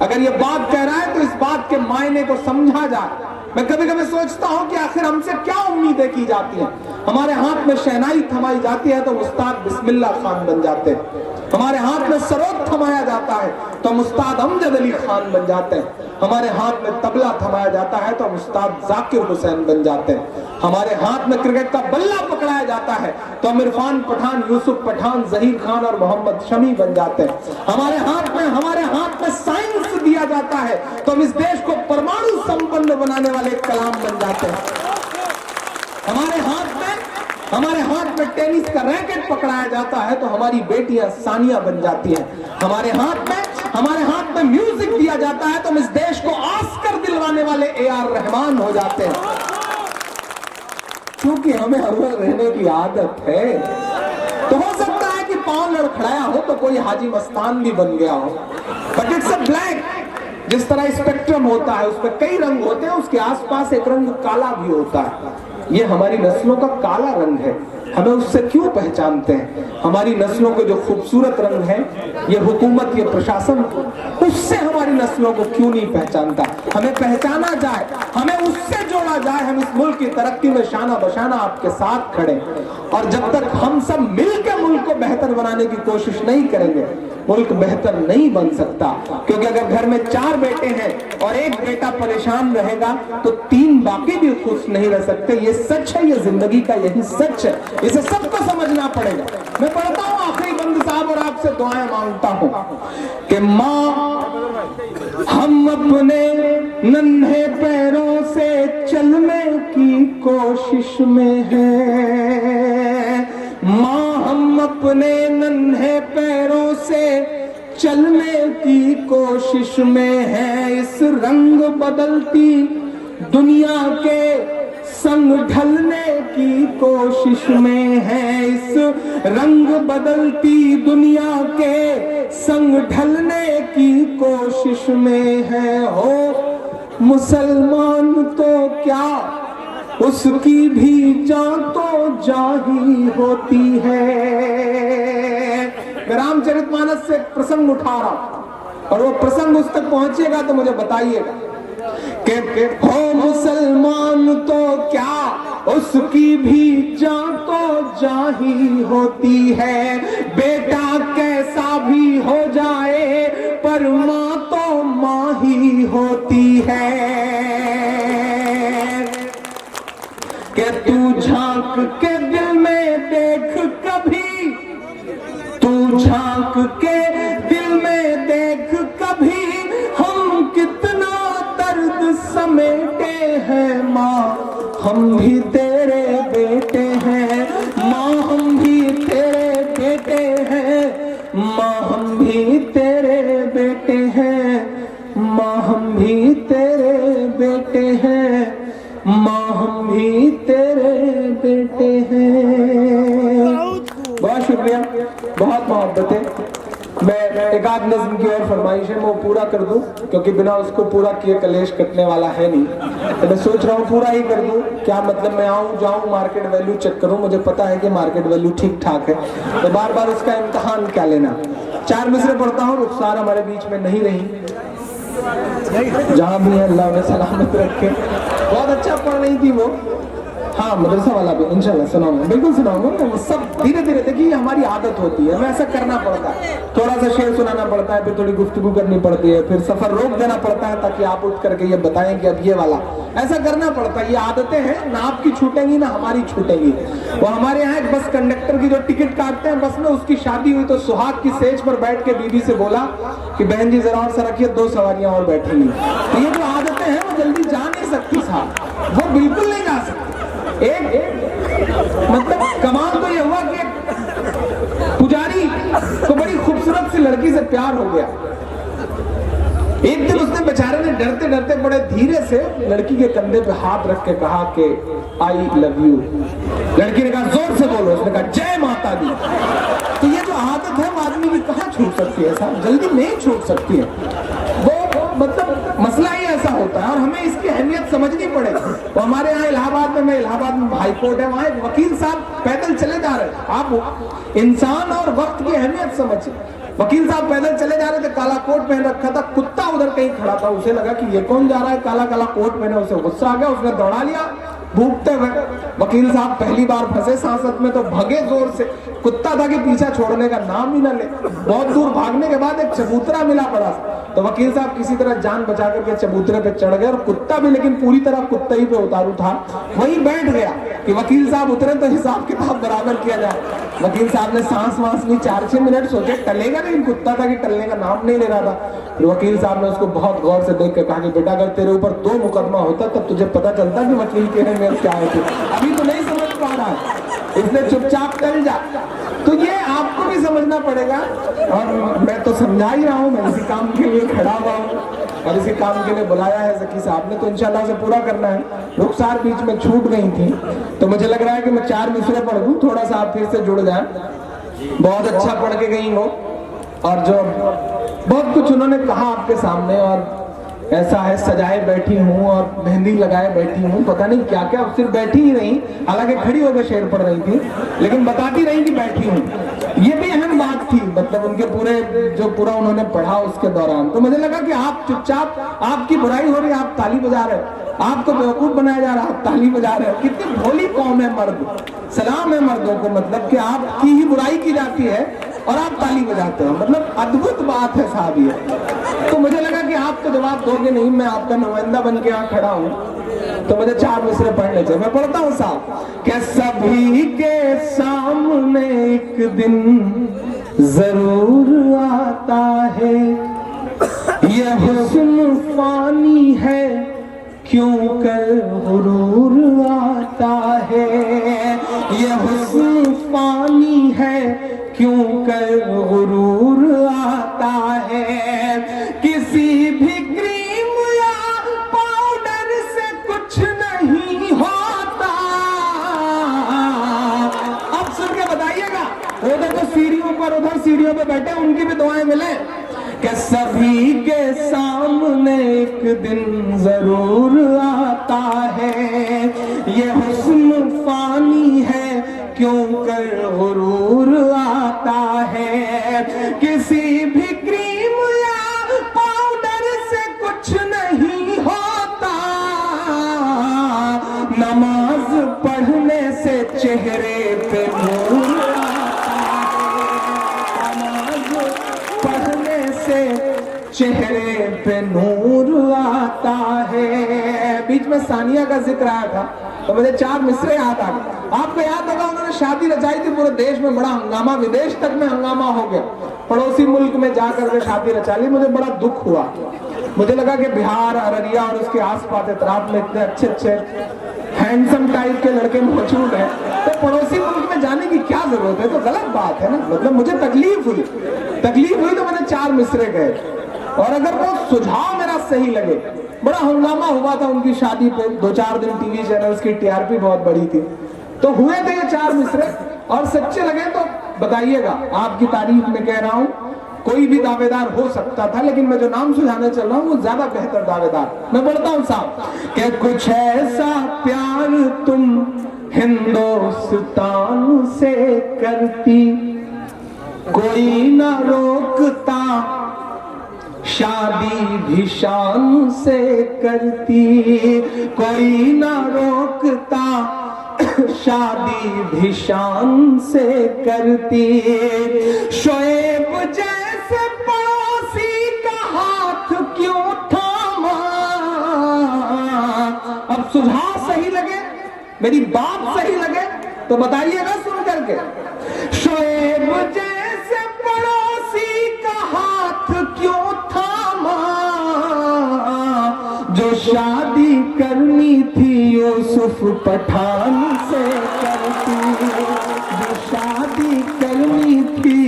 अगर ये बात कह रहा है तो इस बात के मायने को समझा जाए। मैं कभी कभी सोचता हूं कि आखिर हमसे क्या उम्मीदें की जाती हैं। हमारे हाथ में शहनाई थमाई जाती है तो उस्ताद बिस्मिल्लाह खान बन जाते हैं। हमारे हाथ में सरोद थमाया जाता है तो उस्ताद अमजद अली खान बन जाते हैं। हमारे हाथ में तबला थमाया जाता है तो उस्ताद जाकिर हुसैन बन जाते हैं। हमारे हाथ में क्रिकेट का बल्ला पकड़ाया जाता है तो हम इरफान पठान, यूसुफ पठान, जहीर खान और मोहम्मद शमी बन जाते हैं। हमारे हाथ में साइंस दिया जाता है तो हम इस देश को परमाणु संपन्न बनाने वाले कलाम बन जाते हैं। हमारे हाथ में टेनिस का रैकेट पकड़ाया जाता है तो हमारी बेटियां सानिया बन जाती हैं। हमारे हाथ में म्यूजिक दिया जाता है तो हम इस देश को ऑस्कर दिलवाने वाले AR रहमान हो जाते हैं। क्योंकि हमें हरवल रहने की आदत है। तो हो सकता है कि पांव लड़खड़ाया हो तो कोई हाजी मस्तान भी बन गया हो, बट इट्स अ ब्लैक। जिस तरह स्पेक्ट्रम होता है, उसमें कई रंग होते हैं, उसके आसपास एक रंग काला भी होता है। ये हमारी नस्लों का काला रंग है। हमें उससे क्यों पहचानते हैं? हमारी नस्लों के जो खूबसूरत रंग है, ये हुकूमत, ये प्रशासन, उससे हमारी नस्लों को क्यों नहीं पहचानता? हमें पहचाना जाए, हमें उससे जोड़ा जाए। हम इस मुल्क की तरक्की में शाना बशाना आपके साथ खड़े। और जब तक हम सब मिलकर मुल्क को बेहतर बनाने की कोशिश नहीं करेंगे, मुल्क बेहतर नहीं बन सकता। क्योंकि अगर घर में 4 बेटे हैं और एक बेटा परेशान रहेगा तो 3 बाकी भी खुश नहीं रह सकते। ये सच है, ये जिंदगी का यही सच है, इसे सबको समझना पड़ेगा। मैं पढ़ता हूँ आखिरी बंद साहब और आपसे दुआएं मांगता हूँ कि माँ, हम अपने नन्हे पैरों से चलने की कोशिश में हैं। माँ, हम अपने नन्हे पैरों से चलने की कोशिश में हैं। इस रंग बदलती दुनिया के संग ढलने की कोशिश में है। इस रंग बदलती दुनिया के संग ढलने की कोशिश में है। हो मुसलमान तो क्या, उसकी भी जान तो जाही होती है। मैं रामचरितमानस से एक प्रसंग उठा रहा हूं और वो प्रसंग उस तक पहुंचेगा तो मुझे बताइएगा कि हो मुसलमान तो क्या, उसकी भी जान तो जाही होती है। बेटा कैसा भी हो जाए पर माँ तो माँ ही होती है कि तू झांक के दिल में देख कभी, तू झांक के दिल में देख कभी, हम कितना दर्द समेटे हैं माँ, हम भी तेरे बेटे हैं माँ, हम भी तेरे बेटे हैं माँ, हम भी तेरे बेटे हैं माँ, हम भी तेरे बेटे हैं माँ, हम भी तेरे बेटे हैं। बहुत शुक्रिया, बहुत मोहब्बत है। मैं एक आध नज़्म की और फरमाइश है, मैं वो पूरा कर दूं क्योंकि बिना उसको पूरा किए कलेश कटने वाला है नहीं, तो मैं सोच रहा हूँ पूरा ही कर दूं। क्या मतलब मैं आऊँ जाऊँ मार्केट वैल्यू चेक करूँ, मुझे पता है कि मार्केट वैल्यू ठीक ठाक है, तो बार बार उसका इम्तहान क्या लेना। 4 मिसरे पढ़ता हूँ, रुखसार हमारे बीच में नहीं रही, जहाँ भी है अल्लाह ने सलामत रखे। बहुत अच्छा पढ़ रही थी वो। हाँ, मदरसा वाला भी इंशाल्लाह सुनाऊंगा, बिल्कुल सुनाऊंगा। सब धीरे धीरे, देखिए हमारी आदत होती है, हमें ऐसा करना पड़ता है, थोड़ा सा शेर सुनाना पड़ता है, फिर थोड़ी गुफ्तगू करनी पड़ती है, फिर सफर रोक देना पड़ता है ताकि आप उठ करके ये बताएं कि अब ये वाला, ऐसा करना पड़ता है। ये आदतें हैं ना, आपकी छूटेंगी ना हमारी छूटेंगी। वो हमारे यहाँ एक बस कंडक्टर की जो टिकट काटते हैं बस में, उसकी शादी हुई तो सुहाग की सेज पर बैठ के बीवी से बोला कि बहन जी जरा और सा रखिए, 2 सवारियां और बैठेंगी। तो ये जो आदतें हैं वो जल्दी जा नहीं सकती साहब, वो बिल्कुल नहीं जा सकती। एक मतलब कमाल तो ये हुआ कि पुजारी को बड़ी खूबसूरत सी लड़की से प्यार हो गया। एक दिन उसने बेचारे ने डरते डरते बड़े धीरे से लड़की के कंधे पे हाथ रख के कहा कि आई लव यू। लड़की ने कहा जोर से बोलो, उसने कहा जय माता दी। तो ये जो आदत है वो आदमी की कहाँ छूट सकती है साहब, जल्दी नहीं छूट सकती है। वो मतलब मसला ही ऐसा होता है और हमें इसकी अहमियत समझनी पड़ेगी। तो हमारे यहाँ इलाहाबाद में, मैं इलाहाबाद में हाई कोर्ट है, वहाँ एक वकील साहब पैदल चले जा रहे हैं। आप इंसान और वक्त की अहमियत समझिए। वकील साहब पैदल चले जा रहे थे, काला कोट पहन रखा था, कुत्ता उधर कहीं खड़ा था, उसे लगा कि ये कौन जा रहा है काला काला कोट पहने, उसे गुस्सा आ गया, उसने दौड़ा लिया भूखते हुए। वकील साहब पहली बार फंसे सांसद में तो भगे जोर से, कुत्ता था कि पीछा छोड़ने का नाम ही ना ले। बहुत दूर भागने के बाद एक चबूतरा मिला पड़ा, तो वकील साहब किसी तरह जान बचा करके चबूतरे पे चढ़ गए और कुत्ता भी, लेकिन पूरी तरह कुत्ता ही पे उतारू था, वहीं बैठ गया कि वकील साहब उतरे तो हिसाब किताब बराबर किया जाए। वकील साहब ने सांस वांस ली, 4-6 मिनट सोचे टलेगा, लेकिन कुत्ता था कि टलने का नाम नहीं ले रहा था। फिर वकील साहब ने उसको बहुत गौर से देख कर कहा कि बेटा अगर तेरे ऊपर 2 मुकदमा होता तब तुझे पता चलता कि वकील के में क्या है, अभी तो नहीं समझ पा रहा है, इसलिए चुपचाप टल जा। तो ये आपको भी समझना पड़ेगा और मैं तो समझा ही रहा हूँ, मैं इसी काम के लिए खड़ा हुआ हूँ और इसी काम के लिए बुलाया है जकी साहब ने, तो इंशाल्लाह से पूरा करना है। रुखसार बीच में छूट गई थी तो मुझे लग रहा है कि मैं 4 मिसरे पढ़ दूं, थोड़ा सा आप फिर से जुड़ जाए। बहुत अच्छा पढ़ के गई वो और जो बहुत कुछ उन्होंने कहा आपके सामने, और ऐसा है सजाए बैठी हूँ और मेहंदी लगाए बैठी हूँ, पता नहीं क्या क्या, सिर्फ बैठी ही नहीं, हालांकि खड़ी होकर शेर पढ़ रही थी लेकिन बताती रही कि बैठी हूँ। ये भी अहम बात थी, मतलब उनके पूरे जो पूरा उन्होंने पढ़ा उसके दौरान। तो मुझे लगा कि आप चुपचाप, आपकी बुराई हो रही है, आप ताली बजा रहे, आपको बेवकूफ बनाया जा रहा है, आप ताली बजा रहे हो। कितनी भोली कौम है मर्द, सलाम है मर्दों को, मतलब कि आपकी ही बुराई की जाती है और आप ताली बजाते हो, मतलब अद्भुत बात है साहब ये। तो मुझे लगा कि आप तो जवाब दोगे नहीं, मैं आपका नुमाइंदा बन के यहाँ खड़ा हूँ, तो मुझे 4 मिसरे पढ़ने चाहिए। मैं पढ़ता हूँ साहब कि सभी के सामने एक दिन जरूर आता है, ये हुस्न फानी है क्यों कर गुरूर आता है, ये हुस्न फानी है क्यों कर गुरूर आता है, किसी भी क्रीम या पाउडर से कुछ नहीं होता। अब सुन के बताइएगा, उधर तो सीढ़ियों पर, उधर सीढ़ियों पे बैठे, उनकी भी दुआएं मिले कि सभी के सामने एक दिन जरूर आता है, ये हुस्न फानी है क्यों कर गुरूर आता है, किसी भी क्रीम या पाउडर से कुछ नहीं होता, नमाज पढ़ने से चेहरे पे नूर आता है, नमाज पढ़ने से में सानिया का जिक्र आया था तो मुझे 4 मिसरे याद आ गए। आपको याद होगा उन्होंने शादी रचाई थी, पूरे देश में बड़ा हंगामा, विदेश तक में हंगामा हो गया, पड़ोसी मुल्क में जाकर के शादी रचा ली। मुझे बड़ा दुख हुआ, मुझे लगा कि बिहार, अररिया और उसके आसपास इतराफ में इतने अच्छे अच्छे हैंडसम टाइप के लड़के मौजूद हैं, तो पड़ोसी मुल्क में जाने की क्या जरूरत है, तो गलत बात है ना। मतलब मुझे तकलीफ हुई तो मैंने 4 मिसरे गए, और अगर वो सुझाव मेरा सही लगे, बड़ा हंगामा हुआ था उनकी शादी पे, 2-4 दिन टीवी चैनल्स की टीआरपी बहुत बड़ी थी, तो हुए थे ये 4 मिसरे, और सच्चे लगे तो बताइएगा। आपकी तारीफ में कह रहा हूं, कोई भी दावेदार हो सकता था, लेकिन मैं जो नाम सुझाने चल रहा हूं वो ज्यादा बेहतर दावेदार। मैं बोलता हूं साहब कि कुछ ऐसा प्यार तुम हिंदुस्तान से करती, कोई ना रोकता, शादी भी शान से करती, कोई ना रोकता, शादी भी शान से करती, शोएब जैसे पड़ोसी का हाथ क्यों थामा। अब सुझाव सही लगे, मेरी बात सही लगे तो बताइएगा सुन करके। शोएब जैसे पड़ोसी का हाथ क्यों थामा, जो शादी करनी थी यूसुफ पठान से करती, जो शादी करनी थी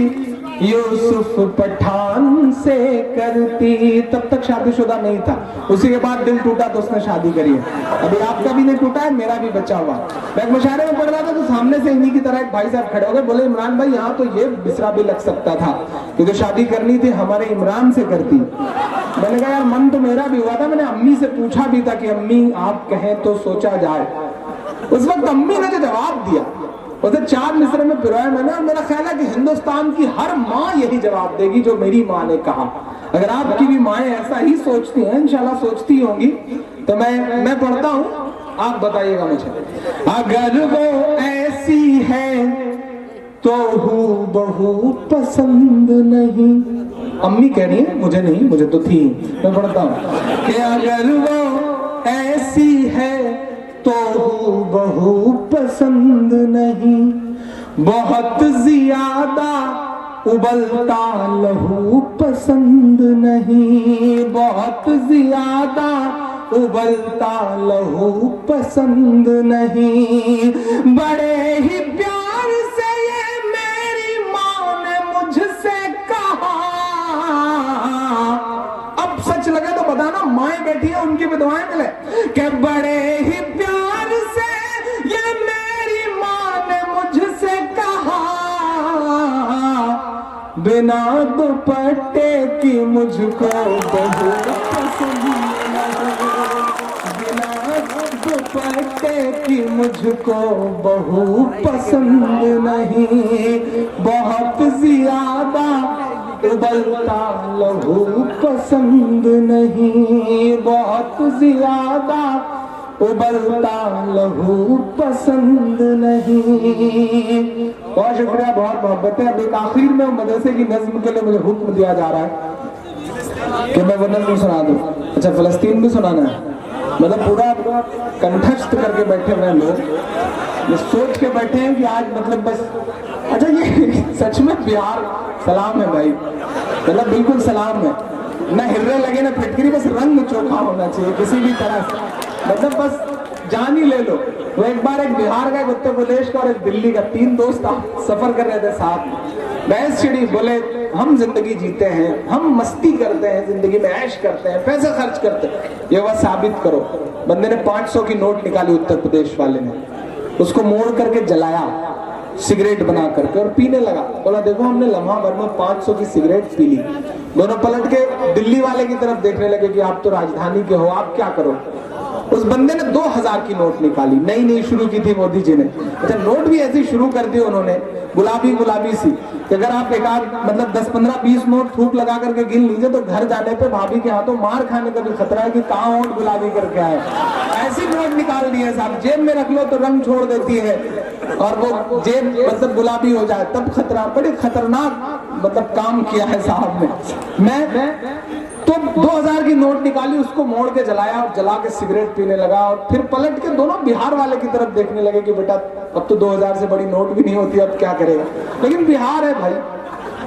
यूसुफ पठान से करती। तब तक शादीशुदा नहीं था, उसी के बाद दिल टूटा तो उसने शादी करी है। अभी आपका भी नहीं टूटा है, मेरा भी बचा हुआ। मैं एक मुशायरे में पढ़ रहा था तो सामने से इन्हीं की तरह एक भाई साहब खड़े हो गए, बोले इमरान भाई यहाँ तो ये मिसरा भी लग सकता था कि जो शादी करनी थी हमारे इमरान से करती। मैंने कहा यार मन तो मेरा भी हुआ था, मैंने अम्मी से पूछा भी था कि अम्मी आप कहें तो सोचा जाए। उस वक्त अम्मी ने जो जवाब दिया उसे 4 मिसरे में पिरोया मैंने, और मेरा ख्याल है कि हिंदुस्तान की हर माँ यही जवाब देगी जो मेरी माँ ने कहा। अगर आपकी भी माएं ऐसा ही सोचती हैं, इंशाल्लाह सोचती होंगी, तो मैं पढ़ता हूँ, आप बताइएगा मुझे। अगर वो ऐसी है तो हूबहू पसंद नहीं, अम्मी कह रही है, मुझे नहीं, मुझे तो थी। मैं पढ़ता हूँ कि अगर वो ऐसी है तो हूबहू पसंद नहीं, बहुत ज्यादा उबलता लहू पसंद नहीं, बहुत ज्यादा उबलता लहू पसंद नहीं, बड़े ही प्यार से ये मेरी माँ ने मुझसे कहा। अब सच लगे तो बताना, माएं बैठी है उनकी भी दुआएं मिले कि बड़े ही प्यार से ये मेरी माँ ने मुझसे कहा, बिना दुपट्टे की मुझको बहू पसंद नहीं, बिना दुपट्टे की मुझको बहू पसंद नहीं, बहुत ज्यादा उबलता लहू पसंद नहीं, बहुत ज्यादा उबलता लहू पसंद नहीं। बहुत शुक्रिया, बहुत मोहब्बत है। अब एक आखिर में मदरसे की नज्म के लिए मुझे हुक्म दिया जा रहा है कि मैं वो नज्म सुना दूं। अच्छा, फलस्तीन भी सुनाना है, मतलब पूरा कंठस्थ करके बैठे हुए लोग, ये सोच के बैठे हैं कि आज मतलब बस। अच्छा, ये सच में बिहार सलाम है भाई, मतलब बिल्कुल सलाम है, ना हिर्रे लगे ना फिटकरी, बस रंग चोखा होना चाहिए किसी भी तरह से, मतलब बस जान ही ले लो। तो एक बार एक बिहार का, एक उत्तर प्रदेश का और एक दिल्ली का, 3 दोस्त सफर कर रहे थे साथ में। बहस छिड़ी, बोले हम जिंदगी जीते हैं, हम मस्ती करते हैं, जिंदगी में ऐश करते हैं, पैसे खर्च करते हैं, ये वह साबित करो। बंदे ने 500 की नोट निकाली, उत्तर प्रदेश वाले ने उसको मोड़ करके जलाया, सिगरेट बना करके, और पीने लगा। बोला देखो हमने लम्हा भर में 500 की सिगरेट पी ली। दोनों पलट के दिल्ली वाले की तरफ देखने लगे कि आप तो राजधानी के हो, आप क्या करो। उस बंदे ने 2000 की नोट निकाली, नई नई शुरू की थी मोदी जी ने। अच्छा, नोट भी ऐसी शुरू कर दी उन्होंने, गुलाबी गुलाबी सी, कि अगर आप एक आध मतलब 10, 15, 20 नोट थूक लगा करके गिन लीजिए तो घर जाने पे भाभी के हाथों मार खाने का भी खतरा है कि कहाँ नोट गुलाबी करके आए। ऐसी नोट निकाल दी है साहब, जेब में रख लो तो रंग छोड़ देती है, और वो जेब मतलब गुलाबी हो जाए तब खतरा। बड़े खतरनाक मतलब काम किया है साहब ने। मैं तो 2000 की नोट निकाली, उसको मोड़ के जलाया और जला के सिगरेट पीने लगा और फिर पलट के दोनों बिहार वाले की तरफ देखने लगे कि बेटा अब तो 2000 से बड़ी नोट भी नहीं होती, अब क्या करेगा। लेकिन बिहार है भाई,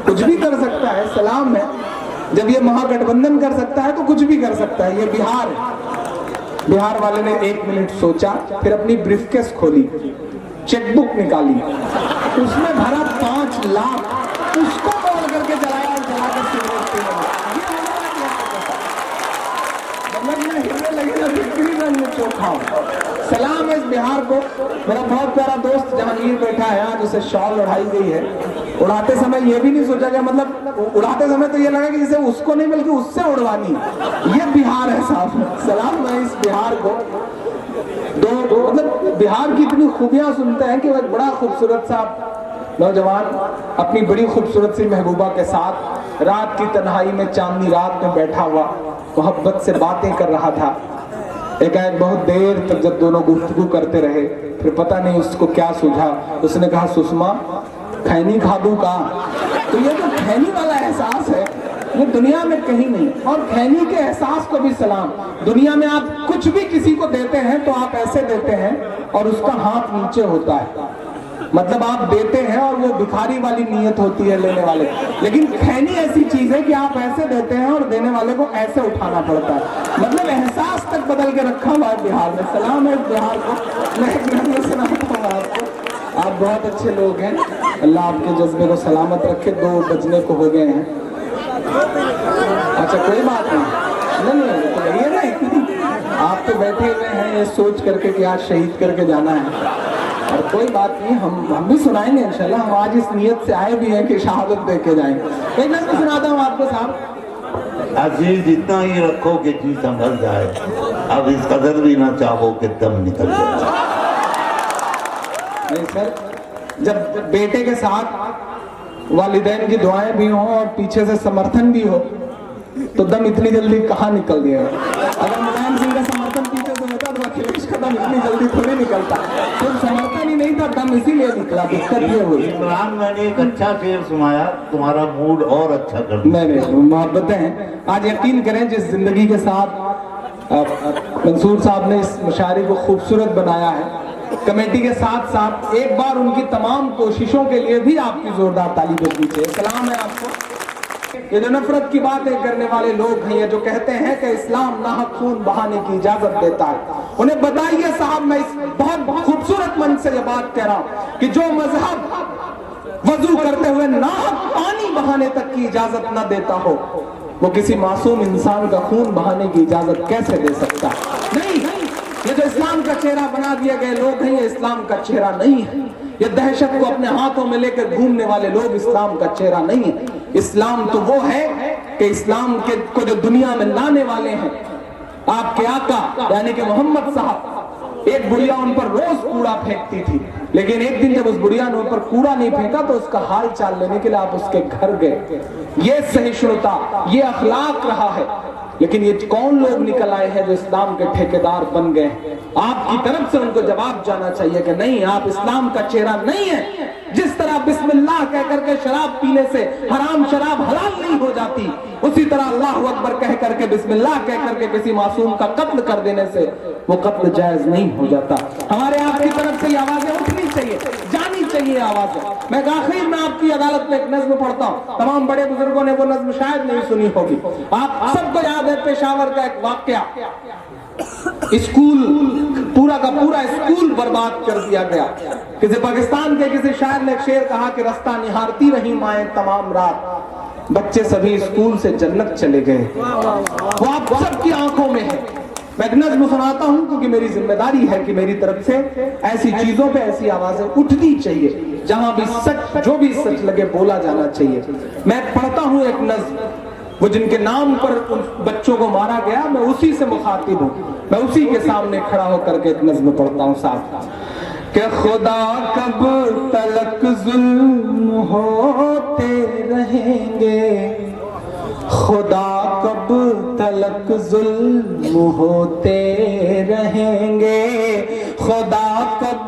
कुछ भी कर सकता है, सलाम है। जब ये महागठबंधन कर सकता है तो कुछ भी कर सकता है, ये बिहार है। बिहार वाले ने 1 मिनट सोचा, फिर अपनी ब्रीफकेस खोली, चेकबुक निकाली, उसमें भरा 5 लाख, उसको मोड़ करके जलाया और जला के सिगरेट पीने लगा। सलाम है इस बिहार को। मेरा बहुत प्यारा दोस्त जहांगीर बैठा है आज, उसे शॉल उड़ाई गई है। उड़ाते समय ये भी नहीं सोचा गया, मतलब उड़ाते समय तो ये लगा कि जैसे उसको नहीं बल्कि उससे उड़वानी। ये बिहार है साहब। सलाम है इस बिहार को। दो मतलब बिहार की इतनी खूबियां सुनते हैं कि वो एक बड़ा खूबसूरत सा नौजवान अपनी बड़ी खूबसूरत सी महबूबा के साथ रात की तन्हाई में, चांदनी रात में बैठा हुआ मोहब्बत से बातें कर रहा था। एकाएक बहुत देर तक जब दोनों गुफ्तगू करते रहे, फिर पता नहीं उसको क्या सूझा, उसने कहा सुषमा खैनी खा दूं का। तो ये जो खैनी वाला एहसास है ये दुनिया में कहीं नहीं। और खैनी के एहसास को भी सलाम। दुनिया में आप कुछ भी किसी को देते हैं तो आप ऐसे देते हैं और उसका हाथ नीचे होता है, मतलब आप देते हैं और वो भिखारी वाली नीयत होती है लेने वाले। लेकिन खैनी ऐसी चीज है कि आप ऐसे देते हैं और देने वाले को ऐसे उठाना पड़ता है, मतलब एहसास तक बदल के रखा हुआ है बिहार में। सलाम है बिहार को। मैं एक नज़र सुनाता हूँ आपको, आप बहुत अच्छे लोग हैं, अल्लाह आपके जज्बे को सलामत रखे। 2 बजने को हो गए हैं। अच्छा कोई बात नहीं, नहीं तो ये नहीं, आप तो बैठे हुए हैं ये सोच करके कि आज शहीद करके जाना है, और कोई बात नहीं, हम भी सुनाएंगे इंशाल्लाह। हम आज इस नियत से आए भी हैं कि शहादत दे के जाएंगे। एक नज़र सुनाता हूँ आपको साहब। अजीज जितना ही रखो कि जी संभल जाए, अब इस कदर भी ना चाहो कि दम निकल जाए। नहीं सर, जब बेटे के साथ वालिदैन की दुआएं भी हों और पीछे से समर्थन भी हो तो दम इतनी जल्दी कहाँ निकल गया। अगर मुलायम सिंह का समर्थन पीछे से होता तो अखिलेश का दम इतनी जल्दी थोड़ी निकलता। सिर्फ समर्थन ही नहीं था, दम इसीलिए निकला। दिक्कत ये हुई। इमरान मैंने एक अच्छा शेर सुनाया, तुम्हारा मूड और अच्छा कर दिया। नहीं मोहब्बतें हैं। आज यकीन करें जिस जिंदगी के साथ मंसूर साहब ने इस मुशायरे को खूबसूरत बनाया है, कमेटी के साथ साथ एक बार उनकी तमाम कोशिशों के लिए भी आपकी जोरदार ताली बजनी चाहिए। सलाम है आपको। ये जो नफरत की बातें करने वाले लोग हैं, ये जो कहते हैं कि इस्लाम नाहक खून बहाने की इजाजत देता है, उन्हें बताइए साहब, मैं इस बहुत खूबसूरत मन से ये बात कह रहा हूं कि जो मजहब वजू करते हुए नाहक पानी बहाने तक की इजाजत न देता हो, वो किसी मासूम इंसान का खून बहाने की इजाजत कैसे दे सकता? नहीं, ये जो इस्लाम का चेहरा बना दिए गए लोग हैं, ये इस्लाम का चेहरा नहीं है। ये दहशत को अपने हाथों में लेकर घूमने वाले लोग इस्लाम का चेहरा नहीं है। इस्लाम तो वो है कि इस्लाम के को जो दुनिया में लाने वाले हैं आपके आका यानी कि मोहम्मद साहब। एक बुढ़िया उन पर रोज कूड़ा फेंकती थी, लेकिन एक दिन जब उस बुढ़िया ने उन पर कूड़ा नहीं फेंका तो उसका हाल चाल लेने के लिए आप उसके घर गए। ये सहिष्णुता, ये अखलाक रहा है। लेकिन ये कौन लोग निकल आए हैं जो इस्लाम के ठेकेदार बन गए? आपकी तरफ से उनको जवाब जाना चाहिए कि नहीं, आप इस्लाम का चेहरा नहीं है। जिस तरह बिस्मिल्लाह कह करके शराब पीने से हराम शराब हलाल नहीं हो जाती, उसी तरह अल्लाह अकबर कह करके बिस्मिल्लाह कह करके किसी मासूम का कत्ल कर देने से वो कत्ल जायज नहीं हो जाता। हमारे आपकी तरफ से ये आवाजें उठनी चाहिए, जानी चाहिए आवाजें। मैं आखिर में आपकी अदालत में एक नज्म पढ़ता हूँ, तमाम बड़े बुजुर्गों ने वो नज्म शायद नहीं सुनी होगी। आप सबको याद है पेशावर का एक वाकया, स्कूल पूरा का पूरा स्कूल बर्बाद कर दिया गया। किसी पाकिस्तान के किसी शायर ने एक शेर कहा कि रास्ता निहारती रही माएं तमाम रात, बच्चे सभी स्कूल से जन्नत चले गए। वो आप सबकी आंखों में है। मैं एक नज़्म सुनाता हूं क्योंकि मेरी जिम्मेदारी है कि मेरी तरफ से ऐसी चीजों पे ऐसी आवाजें उठनी चाहिए, जहां भी सच, जो भी सच लगे बोला जाना चाहिए। मैं पढ़ता हूं एक नज़्म, वो जिनके नाम पर उन बच्चों को मारा गया, मैं उसी से मुखातिब हूं। मैं उसी के सामने खड़ा होकर के एक नज़्म पढ़ता हूं साहब कि खुदा कब तलक जुल्म होते रहेंगे, खुदा कब तलक जुल्म होते रहेंगे, खुदा कब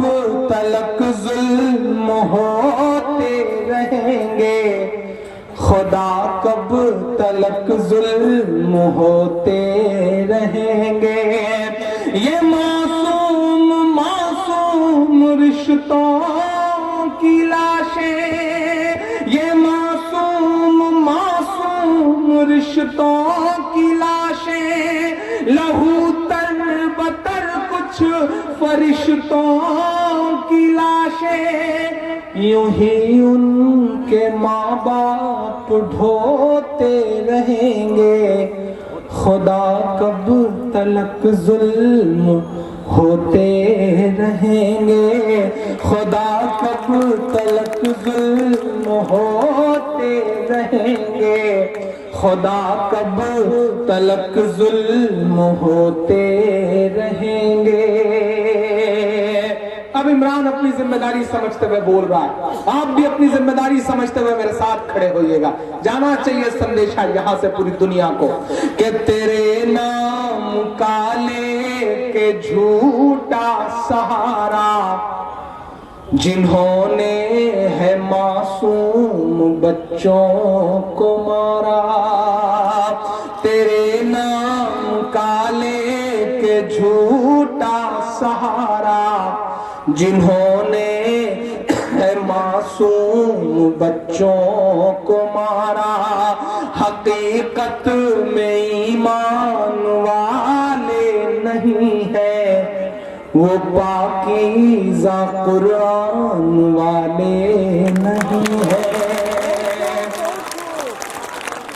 तलक जुल्म होते रहेंगे, खुदा कब तलक तलक जुल्म होते रहेंगे। ये मासूम मासूम रिश्तों की लाशें, ये मासूम मासूम रिश्तों की लाशें, लहू तर बतर कुछ फरिश्तों की लाशें, यूं ही उनके माँ बाप ढोते रहेंगे। खुदा कब तलक जुल्म होते रहेंगे, खुदा कब तलक जुल्म होते रहेंगे, खुदा कब तलक जुल्म होते रहेंगे। अब इमरान अपनी जिम्मेदारी समझते हुए बोल रहा है, आप भी अपनी जिम्मेदारी समझते हुए मेरे साथ खड़े होइएगा। जाना चाहिए संदेशा यहां से पूरी दुनिया को कि तेरे नाम का लेके झूठा सहारा, जिन्होंने है मासूम बच्चों को मारा, तेरे नाम का लेके झूठा सहारा, जिन्होंने है मासूम बच्चों को मारा, हकीकत में ईमान वाले नहीं है, वो पाकीज़ा कुरान वाले नहीं है।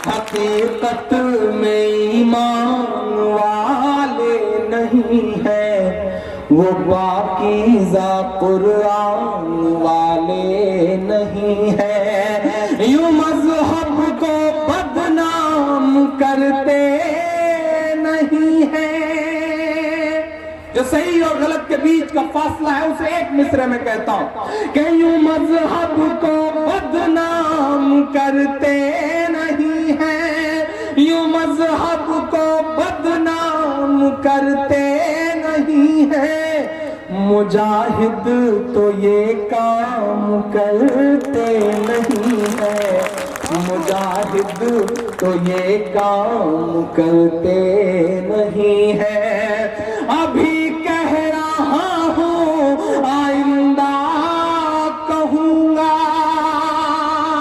हकीकत में ईमान वाले नहीं है, वो पाकीज़ा कुरान वाले नहीं है। यूं मज़हब को बदनाम करते नहीं है। जो सही और गलत के बीच का फासला है उसे एक मिसरे में कहता हूं कि यूं मज़हब को बदनाम करते नहीं है, यूं मज़हब को बदनाम करते नहीं है। मुजाहिद तो ये काम करते नहीं है, मुजाहिद तो ये काम करते नहीं है। अभी कह रहा हूं आइंदा कहूंगा,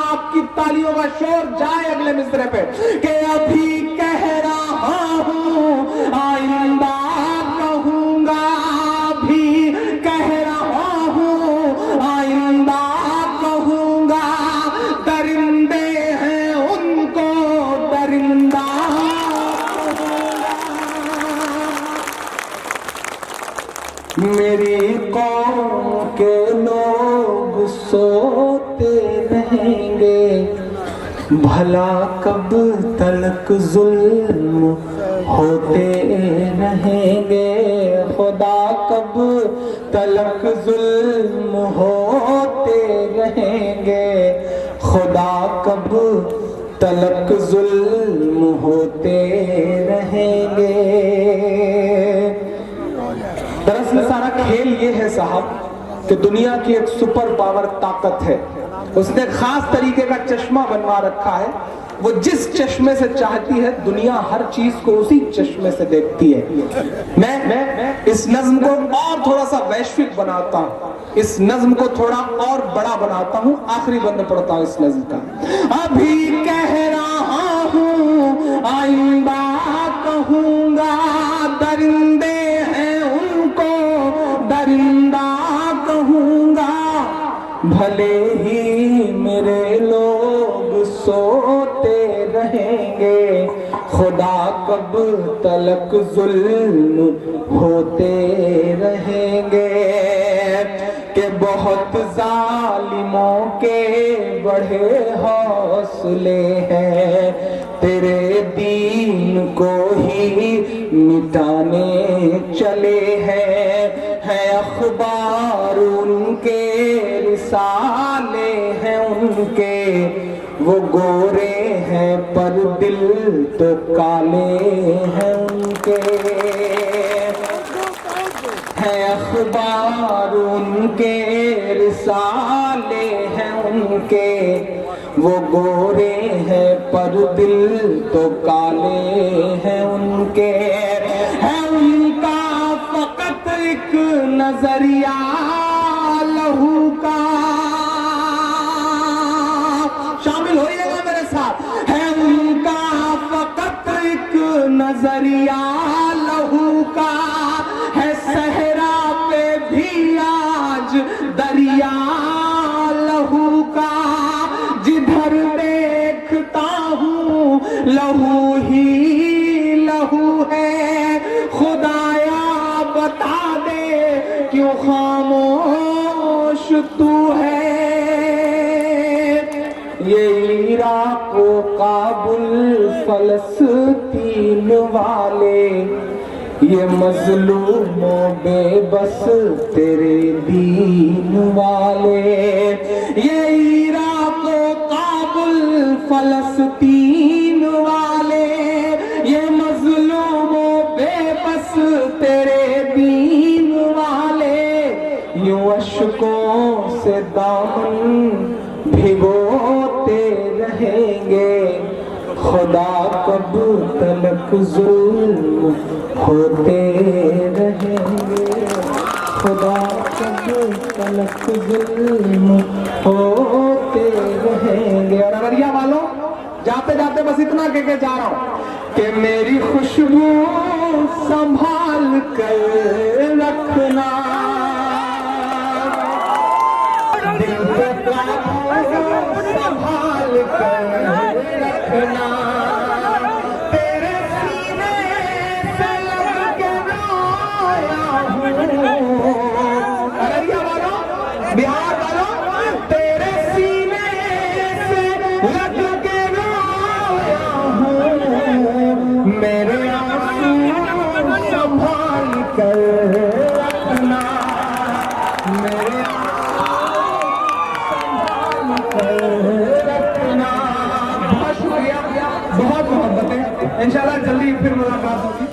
आपकी तालियों का शोर जाए अगले मिसरे पे कि अभी कह रहा हूं आइंदा कहूंगा, अभी कह रहा हूं आइंदा कहूंगा। दरिंदे हैं उनको दरिंदा, मेरी कौम के लोग सोते रहेंगे, भला कब तलक जुल्म होते रहेंगे, खुदा कब तलक जुल्म होते रहेंगे, खुदा कब तलक जुल्म होते रहेंगे। दरअसल सारा खेल ये है साहब कि दुनिया की एक सुपर पावर ताकत है, उसने खास तरीके का चश्मा बनवा रखा है। वो जिस चश्मे से चाहती है दुनिया हर चीज को उसी चश्मे से देखती है। मैं इस नज्म को और थोड़ा सा वैश्विक बनाता हूं, इस नज्म को थोड़ा और बड़ा बनाता हूं। आखिरी बंद पढ़ता हूं इस नज्म का। अभी कह रहा हूं आइंदा कहूंगा, दरिंदे हैं उनको दरिंदा कहूंगा, भले ही मेरे लोग सोते रहेंगे, खुदा कब तलक जुल्म होते रहेंगे। कि बहुत जालिमों के बड़े हौसले हैं, तेरे दीन को ही मिटाने चले हैं। है अखबार उनके रिसाले हैं उनके, वो गोरे हैं पर दिल तो काले हैं उनके। है अखबार उनके रिसाले हैं उनके, वो गोरे हैं पर दिल तो काले हैं उनके, है उनका फकत एक नजरिया लहू का। शामिल होइएगा मेरे साथ। है उनका फकत एक नजरिया लहू का, है सहरा पे भी आज दरिया लहू का। जिधर देखता हूँ लहू ही लहू है, खुदाया बता दे क्यों खामोश तू है। ये इराक काबुल फलस्तीन वाले, ये मजलूमों बेबस तेरे दीन वाले। ये इराक काबुल फलस्तीन वाले, ये मजलूमों बेबस तेरे दीन वाले। यूं अश्कों से दामन भिगोते रहेंगे, खुदा कब तलक जुल्म होते रहेंगे, खुदा कब तलक जुल्म होते रहेंगे। और अररिया वालों, जाते जाते बस इतना कह के जा रहा हूं कि मेरी खुशबू संभाल कर रखना, दिल पे काबू संभाल कर रखना। तेरे सीने से लग के रोया हूँ। अररिया वालों, बिहार वालों, तेरे सीने से लग के रोया हूँ। मेरे आंसू संभाल कर रखना, मेरे रखना। बहुत शुक्रिया, बहुत मोहब्बतें। इंशाल्लाह जल्दी फिर मुलाकात होगी।